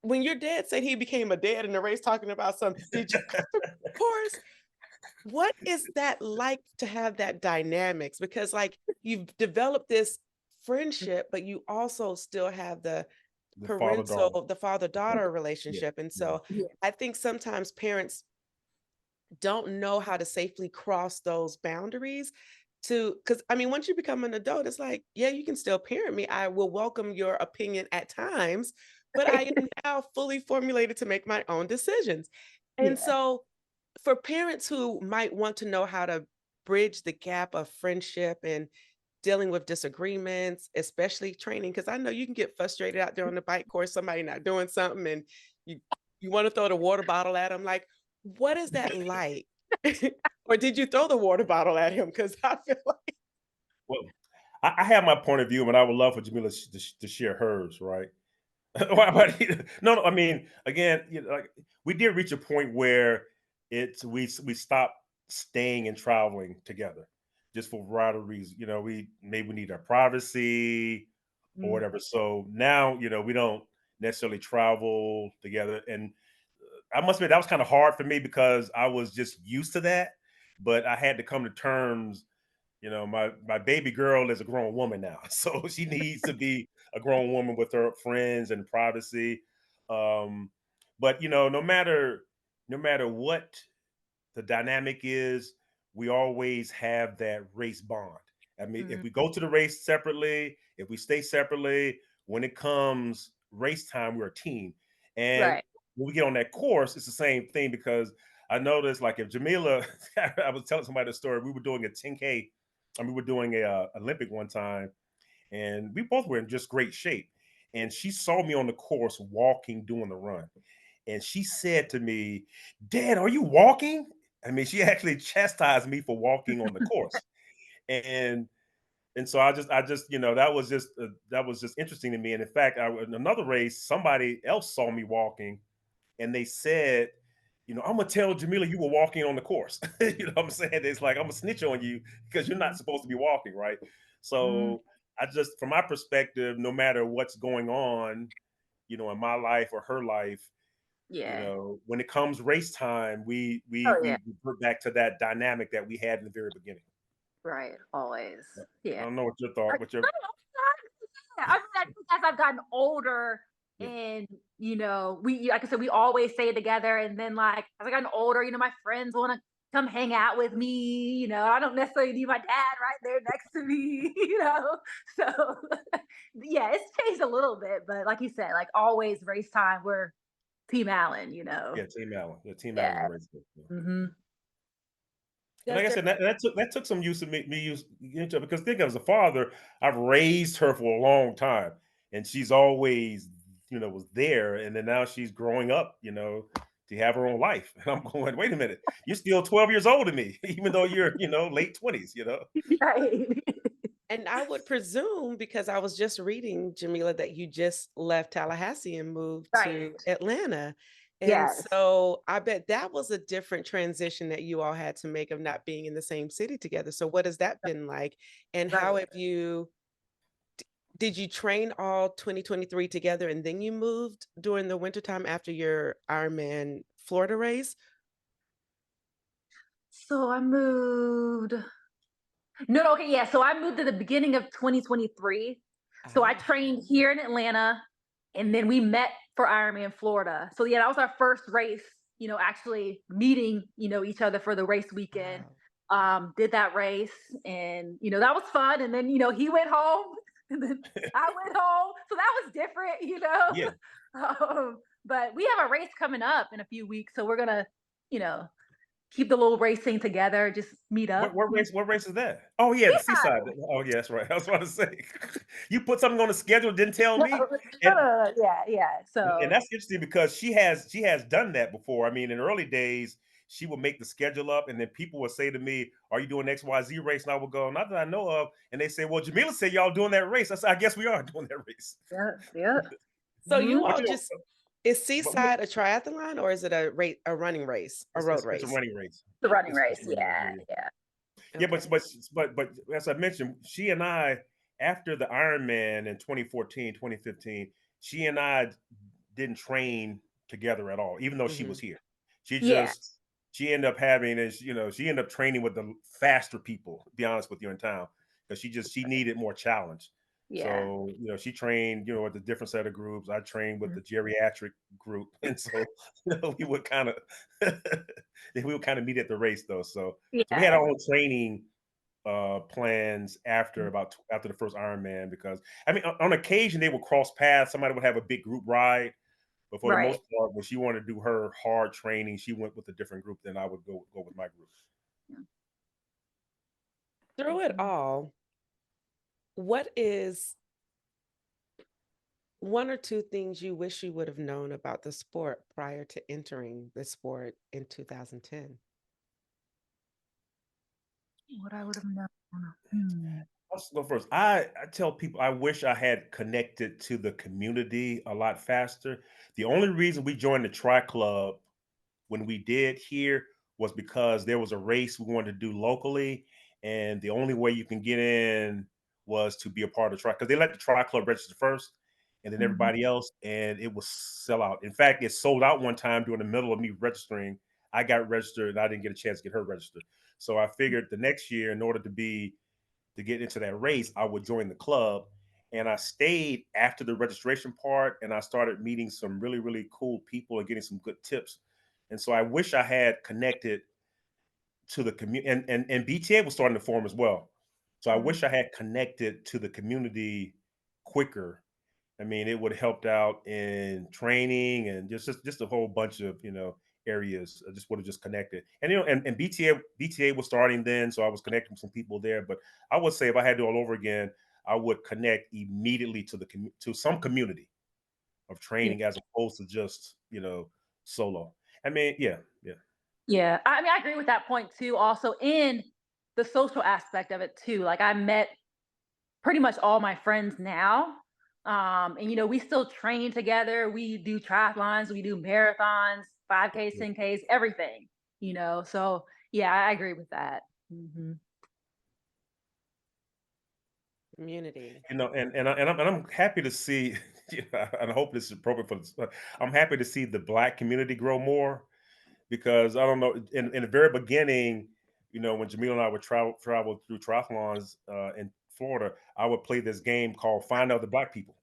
when your dad said he became a dad in the race talking about some, did you cut the course? What is that like to have that dynamics? Because like you've developed this friendship, but you also still have The father daughter. the father-daughter Yeah. relationship. And Yeah. so I think sometimes parents don't know how to safely cross those boundaries to, because I mean, once you become an adult, it's like, yeah, you can still parent me. I will welcome your opinion at times, but I am now fully formulated to make my own decisions. And Yeah. so for parents who might want to know how to bridge the gap of friendship and dealing with disagreements, especially training, because I know you can get frustrated out there on the bike course, somebody not doing something, and you you want to throw the water bottle at them. Like, what is that like? Or did you throw the water bottle at him? Because I feel like, Well, I have my point of view, and I would love for Jamila to share hers, right? Why about you? No, no. I mean, again, like we did reach a point where we stopped staying and traveling together, just for a variety of reasons. We need our privacy or Mm. whatever. So now, we don't necessarily travel together. And I must admit that was kind of hard for me because I was just used to that. But I had to come to terms. My baby girl is a grown woman now, so she needs to be a grown woman with her friends and privacy. Um, but no matter what the dynamic is, we always have that race bond. I mean, if Mhm. we go to the race separately, if we stay separately, when it comes race time, we're a team. And Right. when we get on that course, it's the same thing because I noticed, like, if Jamila, I was telling somebody the story, we were doing a 10K, and we were doing a Olympic one time, and we both were in just great shape. And she saw me on the course walking, doing the run. And she said to me, "Dad, are you walking?" I mean, she actually chastised me for walking on the course. And and so I just that was just interesting to me. And in fact, in another race, somebody else saw me walking, and they said, "I'm gonna tell Jamila you were walking on the course." You know what I'm saying? It's like I'm gonna snitch on you because you're not Mhm. supposed to be walking, right? Mhm. So I just, from my perspective, no matter what's going on, in my life or her life, Yeah. when it comes race time, we we Oh yeah. we revert back to that dynamic that we had in the very beginning. Right. Always. I Yeah. don't know what your I thought, what your yeah, I mean, I think as I've gotten older yeah. and, we like I said, we always stay together. And then, like, as I gotten older, my friends want to come hang out with me. I don't necessarily need my dad right there next to me. So yeah, it's changed a little bit, but like you said, like always race time, we're Team Allen. Yeah, Team Allen. Yeah, Team Allen's a Yeah. race coach. Yeah. Hmm. And Does like I your said, that took some use of me use into it because think as a father, I've raised her for a long time, and she's always was there, and then now she's growing up, to have her own life. And I'm going, wait a minute, you're still 12 years old to me, even though you're late 20s. Right. and I would presume, because I was just reading, Jamila, that you just left Tallahassee and moved Right. to Atlanta. And Yes. so I bet that was a different transition that you all had to make of not being in the same city together. So what has that been like? And how Right. have did you train all 2023 together and then you moved during the wintertime after your Ironman Florida race? So I moved. No, no, okay, yeah. So I moved at the beginning of 2023. So I Ah, trained here in Atlanta, and then we met for Ironman Florida. So yeah, that was our first race. Actually meeting each other for the race weekend. wow. Did that race, and that was fun. And then he went home, and then I went home. So that was different. Yeah. But we have a race coming up in a few weeks, so we're gonna you know keep the little racing together. Just meet What up. what race? What race is that? Oh yeah, the Seaside. Seaside. Oh yeah, that's right. I was about to say, you put something on the schedule, didn't tell No, me, no, and no, no, yeah, yeah. and So that's interesting because she has done that before. I mean, in early days, she would make the schedule up, and then people would say to me, "Are you doing XYZ race?" And I would go, "Not that I know of." And they say, "Well, Jamila said y'all doing that race." I said, "I guess we are doing that race." yeah, yeah. So you But all just is but we, Seaside a triathlon or is it a running race, a road it's a race? running race. The running It's race. a running race. Yeah, Yeah, yeah. yeah. Yeah, Okay. but as I mentioned, she and I, after the Ironman in 2014, 2015, she and I didn't train together at all, even though she was Mhm. here. She Yeah, just she ended up having is she ended up training with the faster people, to be honest with you, in town. Because she needed more challenge. yeah. So, she trained, with a different set of groups. I trained with Mhm. the geriatric group. And so, we would kind of we would kind of meet at the race though. So we had Yeah. our own training plans after Mhm. after the first Ironman because I mean on occasion they would cross paths. Somebody would have a big group ride, but for the Right. most part, when she wanted to do her hard training, she went with a different group than I would go with my group. Through it Mhm. all, what is one or two things you wish you would have known about the sport prior to entering the sport in 2010? What I would have known. Hmm. Let's go first. I tell people I wish I had connected to the community a lot faster. The only reason we joined the Tri Club when we did here was because there was a race we wanted to do locally, and the only way you can get in was to be a part of the tri because they let the Tri Club register first, and then Mhm. everybody else, and it was sell out. In fact, it sold out one time during the middle of me registering. I got registered, and I didn't get a chance to get her registered. So I figured the next year, in order to get into that race, I would join the club. And I stayed after the registration part and I started meeting some really, really cool people and getting some good tips. And so I wish I had connected to the community and BTA was starting to form as well. So I Mhm. wish I had connected to the community quicker. I mean, it would have helped out in training and just a whole bunch of areas. I just would have just connected, and and BTA was starting then, so I was connecting with some people there. But I would say if I had to do all over again, I would connect immediately to to some community of Yeah. training as opposed to just solo. I mean, yeah, yeah, Yeah. I mean, I agree with that point too. Also, in the social aspect of it too. Like I met pretty much all my friends now. And we still train together. We do triathlons, we do marathons, 5Ks, yeah. 10Ks, everything. So yeah, I agree with that. Hmm. Community. And I'm happy to see, and I hope this is appropriate for this. I'm happy to see the Black community grow more because I don't know in the very beginning, when Jamila and I would travel through triathlons in Florida, I would play this game called Find Out the Black People.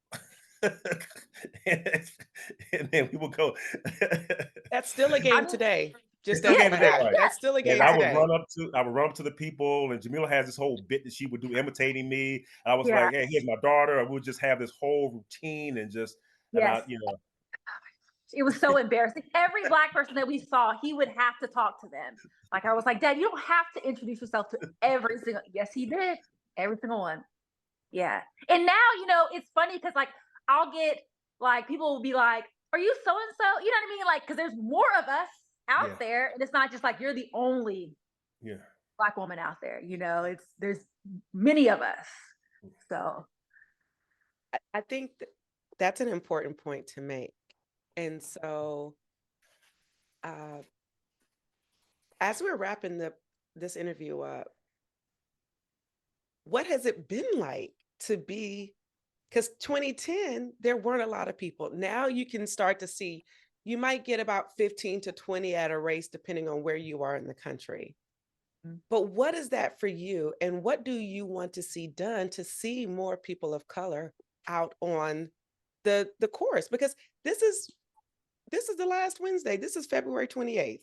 and, and then we would go. That's still a I game mean, today. just Still doesn't gave today, matter. right? That's still a And game today. I would run up to the people, and Jamila has this whole bit that she would do imitating me. I was Yeah. like, "Hey, here's my daughter." And we would just have this whole routine and just, and Yes. It was so embarrassing. Every Black person that we saw, he would have to talk to them. Like I was like, Dad, you don't have to introduce yourself to every single. Yes, he did. Every single one. Yeah. And now, it's funny because like I'll get like people will be like, "Are you so and so?" You know what I mean? Like, because there's more of us yeah, out there, and it's not just like you're the only yeah. Black woman out there. There's many of us. So I think that's an important point to make. And so, uh, as we're wrapping this interview up, what has it been like to be? Because 2010, there weren't a lot of people. Now you can start to see, you might get about 15 to 20 at a race, depending on where you are in the country. But what is that for you? And what do you want to see done to see more people of color out on the course? Because this is the last Wednesday. This is February 28th,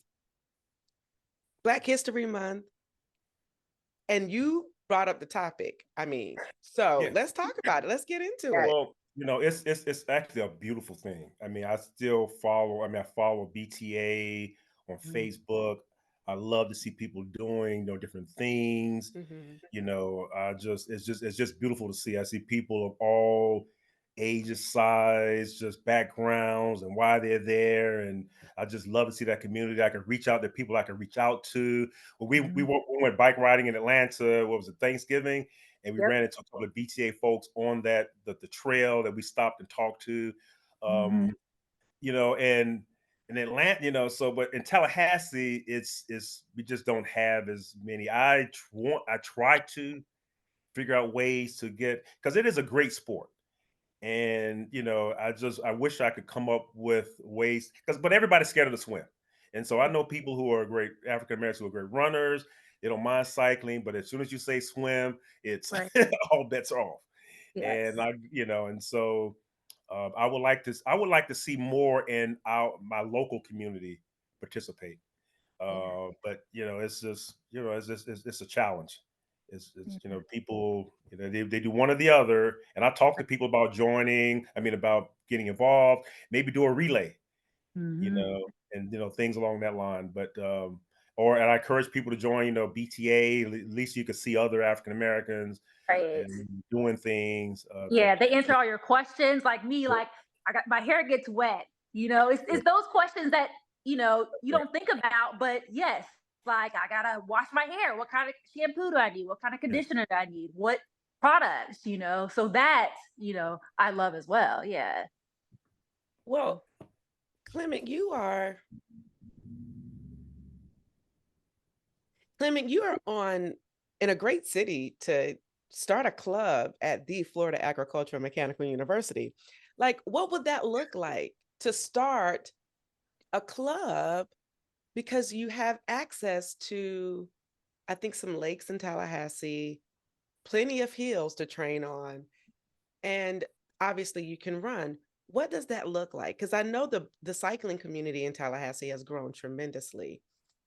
Black History Month. And you brought up the topic. I mean, so Yeah. let's talk about it. Let's get into it. Well, it's actually a beautiful thing. I mean, I still follow. I mean, I follow BTA on Mm. Facebook. I love to see people doing different things. Mhm. It's just beautiful to see. I see people of all ages, size, just backgrounds, and why they're there. And I just love to see that community. I can reach out to people I can reach out to. Well, we went bike riding in Atlanta. What was it, Thanksgiving? And we yep. ran into a couple of BTA folks on the trail that we stopped and talked to. Mhm. Um, and in Atlanta, so but in Tallahassee, it's we just don't have as many. I try to figure out ways to get, because it is a great sport. And I wish I could come up with ways, but everybody's scared of the swim. And so I know people who are great African Americans who are great runners. They don't mind cycling, but as soon as you say swim, it's Right. all bets are off. Yes. And and so I would like to see more in my local community participate. Yeah. But it's just it's a challenge. It's Mhm. people, they do one or the other. And I talk to people about joining. I mean, about getting involved. Maybe do a relay, Mhm. and things along that line. But and I encourage people to join. BTA. At least you can see other African Americans Right. and doing things. But Yeah, they answer all your questions. Like me, like I got my hair gets wet. It's those questions that you don't think about, but yes, like I gotta wash my hair. What kind of shampoo do I need? What kind of yeah. conditioner do I need? What products? So that I love as well. Yeah. Well, Clement, you are on in a great city to start a club at the Florida Agricultural Mechanical University. Like, what would that look like to start a club, because you have access to, I think, some lakes in Tallahassee, plenty of hills to train on, and obviously you can run. What does that look like? Because I know the cycling community in Tallahassee has grown tremendously,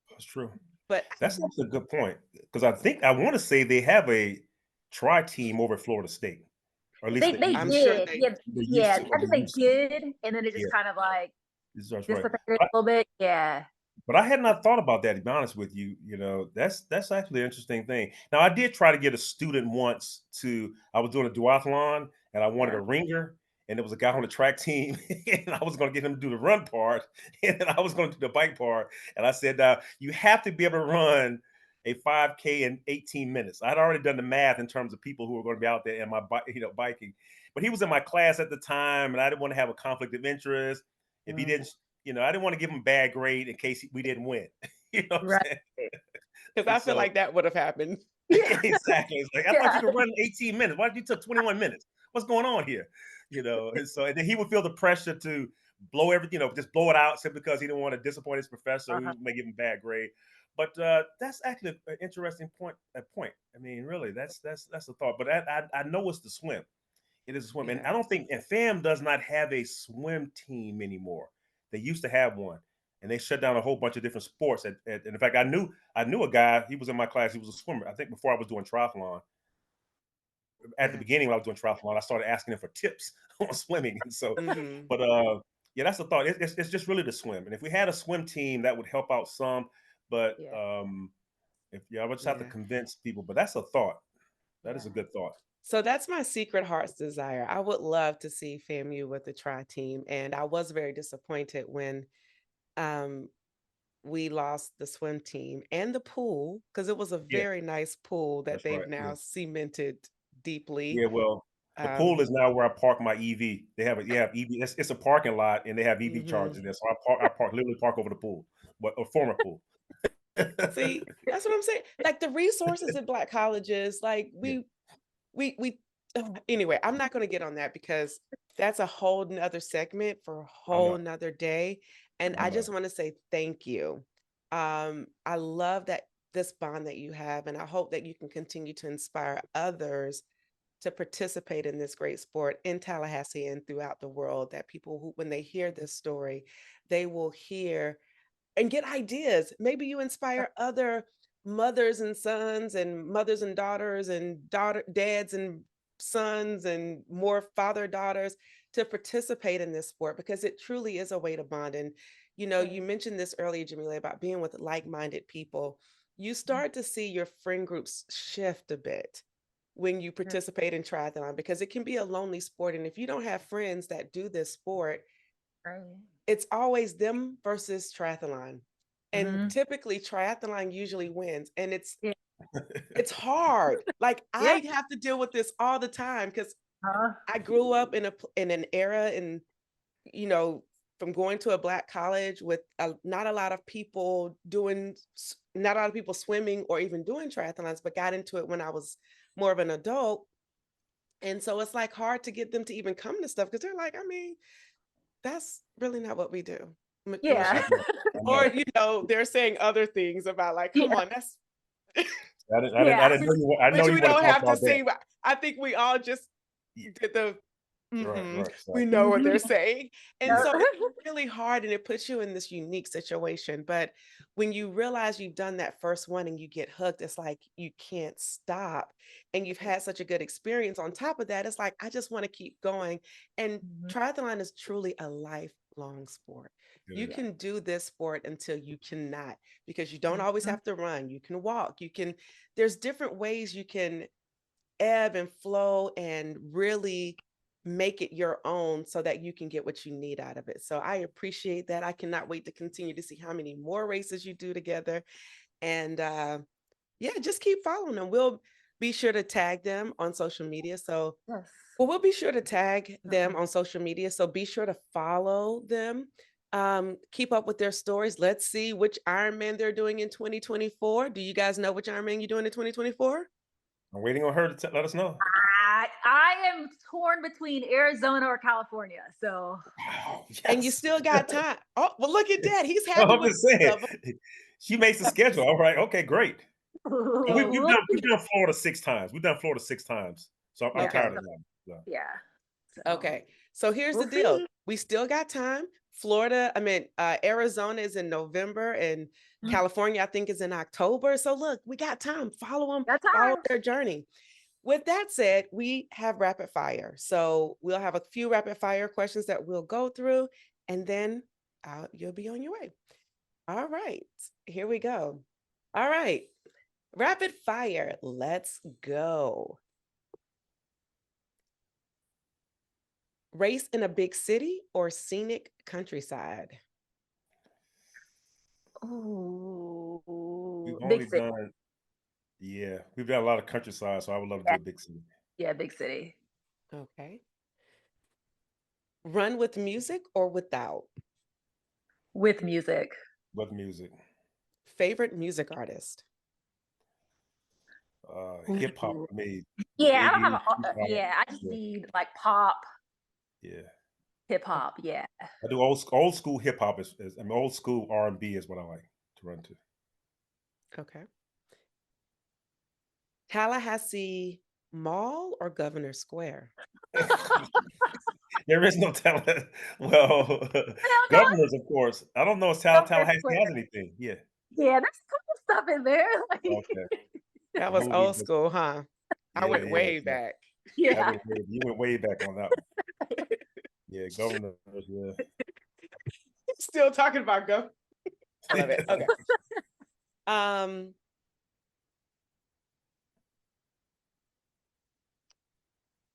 That's true. but That's actually a good point, because I want to say they have a tri team over at Florida State, or at least They I'm sure did. they Yeah, they used yeah. to, or I they think they used to. did, and then it just Yeah, kind of like that's right. dissipated a little bit. Yeah. But I had not thought about that, to be honest with you. That's actually an interesting thing. Now, I did try to get a student once to. I was doing a duathlon, and I wanted Yeah. a ringer, and there was a guy on the track team, and I was going to get him to do the run part, and then I was going to do the bike part. And I said, you have to be able to run a 5K in 18 minutes. I'd already done the math in terms of people who were going to be out there and my bike, biking. But he was in my class at the time, and I didn't want to have a conflict of interest. If he Mm. didn't, I didn't want to give him a bad grade in case we didn't win. You know what I'm Right. saying? because And I feel so like that would have happened. Yeah. exactly. It's like, I thought you Yeah. could run 18 minutes. Why did you took 21 minutes? What's going on here? And then he would feel the pressure to blow everything, just blow it out simply because he didn't want to disappoint his professor Uh-huh. who may give him a bad grade. But that's actually an interesting point. A point. I mean, really, that's a thought. But I know it's the swim. It is a swim, and Yeah. I don't think, and FAM does not have a swim team anymore. They used to have one. and they shut down a whole bunch of different sports. And in fact, I knew a guy. He was in my class. He was a swimmer. I think before I was doing triathlon. At the Yeah. beginning when I was doing triathlon, I started asking him for tips on swimming. And so, Hmm. but yeah, that's the thought. It's just really the swim. And if we had a swim team, that would help out some. But Yeah. if I would just have to Yeah. convince people. But that's a thought. That is a Yeah. good thought. So that's my secret heart's desire. I would love to see FAMU with the tri team. And I was very disappointed when um, we lost the swim team and the pool because it was a Yeah, very nice pool that that's right. they've Yeah. now cemented deeply. Yeah, well, the pool Um, is now where I park my EV. They have EV. It's a parking lot, and they have EV mhm. chargers there. So literally park over the pool, but a former pool. See, that's what I'm saying. Like the resources in Black colleges, like Yeah, we anyway, I'm not going to get on that because that's a whole nother segment for a I know. whole nother day. And I I know. just want to say thank you. I love that this bond that you have, and I hope that you can continue to inspire others to participate in this great sport in Tallahassee and throughout the world. That people who, when they hear this story, they will hear and get ideas. Maybe you inspire other mothers and sons and mothers and daughters and dads and sons and more father daughters to participate in this sport because it truly is a way to bond. And you mentioned this earlier, Jamila, about being with like-minded people. You start to see your friend groups shift a bit when you Right. participate in triathlon because it can be a lonely sport. And if you don't have friends that do this sport, Right. it's always them versus triathlon. And Mhm. typically triathlon usually wins. And it's Yeah. it's hard. Like Yeah. I have to deal with this all the time because Uh, I grew up in an era in, you know, from going to a Black college with not a lot of people not a lot of people swimming or even doing triathlons, but got into it when I was more of an adult. And so it's like hard to get them to even come to stuff because they're like, I mean, that's really not what we do. yeah. I know. I Or, know. they're saying other things about like, come Yeah. on, that's Yeah. I didn't know you. I know which you we want to don't talk have to about that. see. But I think we all just Yeah, did the right, right. we So know what they're Mhm. saying. And yeah, so it's really hard and it puts you in this unique situation. But when you realize you've done that first one and you get hooked, it's like you can't stop. And you've had such a good experience. On top of that, it's like, I just want to keep going. And Mhm. triathlon is truly a lifelong sport. it You is. Yeah. can do this sport until you cannot because you don't always Mhm. have to run. You can walk. There's different ways you can ebb and flow and really make it your own so that you can get what you need out of it. So I appreciate that. I cannot wait to continue to see how many more races you do together. And yeah, just keep following them. We'll be sure to tag them on social media. So, Yes. well, we'll be sure to tag them Mhm. on social media. So be sure to follow them. Keep up with their stories. Let's see which Ironman they're doing in 2024. Do you guys know which Ironman you're doing in 2024? I'm waiting on her to let us know. I am torn between Arizona or California. So Wow, And you yes. still got time. Oh, well, look at that. He's No, happy I'm with just saying. both of them. She makes the schedule. All right. Okay. Great. And Well, we've done Florida 6 times. We've done Florida 6 times. So I'm yeah. tired okay. of that. So, Yeah. So Okay. So here's the we'll deal. see. We still got time. Arizona is in November and Mhm. California, I think, is in October. So look, we got time. Follow them, Got follow time. their journey. With that said, we have rapid fire. So we'll have a few rapid fire questions that we'll go through, and then you'll be on your way. All right. Here we go. All right. Rapid fire. Let's go. Race in a big city or scenic countryside? Ooh, we've big only city. done, yeah, we've done a lot of countryside. So I would love to do Yeah, a big city yeah, big city. Okay. Run with music or without? With music. with music. Favorite music artist? Hip hop Ooh. for me, Yeah, I don't have Biggie, a. Tupac. Yeah, I just Yeah, need like pop, yeah. hip hop. Yeah. I do old school hip hop I mean, old school R&B is what I like to run to. Okay. Tallahassee Mall or Governor Square? There is no talent. Well, Hell no, governors, of course. I don't know if governor Tallahassee square. has anything. Yeah. Yeah, there's cool stuff in there. Like, Okay. That The was movie old just school, huh? I yeah, went yeah, way yeah. back. That yeah. went way you went way back on that one. Yeah, governors, yeah. Still talking about go. I love it. Okay. Um,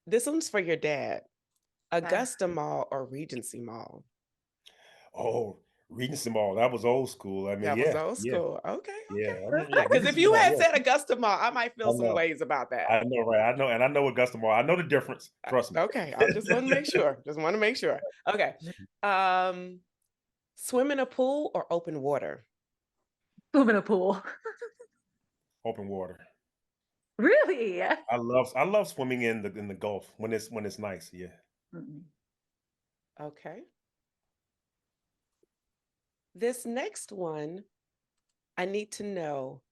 this one's for your dad. Augusta Mall or Regency Mall? Oh, Regency Mall, that was old school. I mean, That was yeah, old yeah, school. Okay, yeah. okay. I mean, yeah, Because if Regency you Mall, had yeah. said Augusta Mall, I might I feel some know. ways about that. I know, right? And I know Augusta Mall. I know the difference. Trust me. Okay, I just want to make sure. Just want to make sure. Okay. Swim in a pool or open water? Swim in a pool. Open water. Really? I love swimming in the Gulf when it's nice. Yeah. Mm-mm. Okay. This next one, I need to know,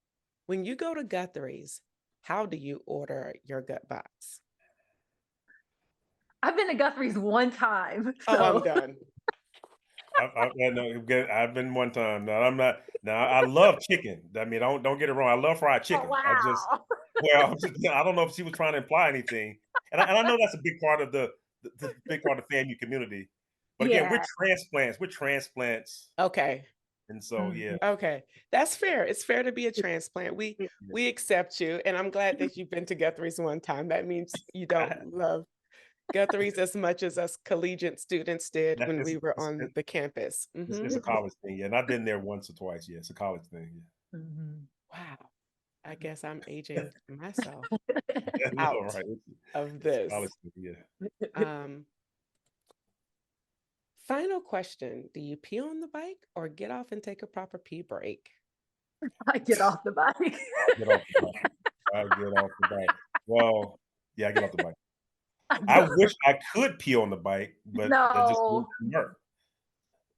when you go to Guthrie's, how do you order your gut box? I've been to Guthrie's one time, Oh, I'm so done. I know, I've been one time. No, I'm not. Now I love chicken. I mean, don't get it wrong. I love fried oh chicken. wow. I don't know if she was trying to imply anything, and I know that's a big part of the big part of the FAMU community. But again, we're Yeah. transplants. We're transplants, Okay. and so yeah. Mhm. Okay. That's fair. It's fair to be a transplant. We accept you. And I'm glad that you've been to Guthrie's one time. That means you don't love Guthrie's as much as us collegiate students did That when is we were on the campus. it's a college thing, yeah, and I've been there once or twice, yeah, it's a college thing, yeah. Mhm. Wow. I guess I'm aging myself Yeah, no, out right, of it's a college this. thing, yeah. Um, Final question. Do you pee on the bike or get off and take a proper pee break? I get off the bike. I get off the bike. I get off the bike. Well, yeah, I get off the bike. I I get off wish I could pee on the bike, but that just No, wouldn't work.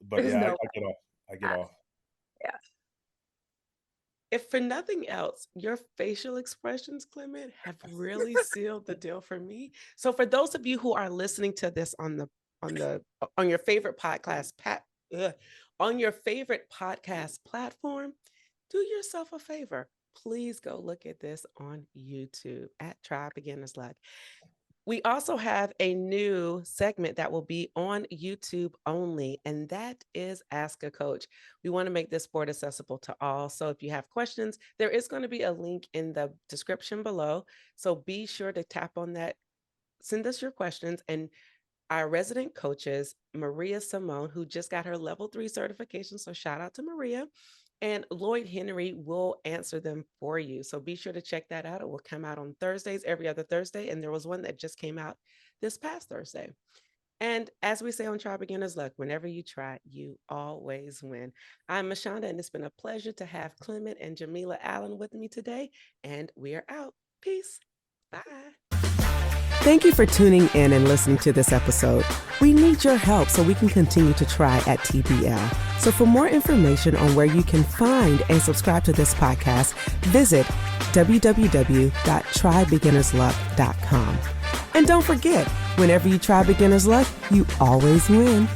But there's yeah, no I get off. I get way. off. Yeah. If for nothing else, your facial expressions, Clement, have really sealed the deal for me. So for those of you who are listening to this on your favorite on your favorite podcast platform, do yourself a favor. Please go look at this on YouTube at Try Beginner's Luck. We also have a new segment that will be on YouTube only, and that is Ask a Coach. We want to make this sport accessible to all. So if you have questions, there is going to be a link in the description below. So be sure to tap on that. Send us your questions. And our resident coaches, Maria Simone, who just got her level 3 certification. So shout out to Maria. And Lloyd Henry will answer them for you. So be sure to check that out. It will come out on Thursdays, every other Thursday. And there was one that just came out this past Thursday. And as we say on Try Beginner's Luck, whenever you try, you always win. I'm Michanda, and it's been a pleasure to have Clement and Jamila Allen with me today. And we are out. Peace. Bye. Thank you for tuning in and listening to this episode. We need your help so we can continue to try at TBL. So for more information on where you can find and subscribe to this podcast, visit www.trybeginnersluck.com. And don't forget, whenever you try Beginner's Luck, you always win.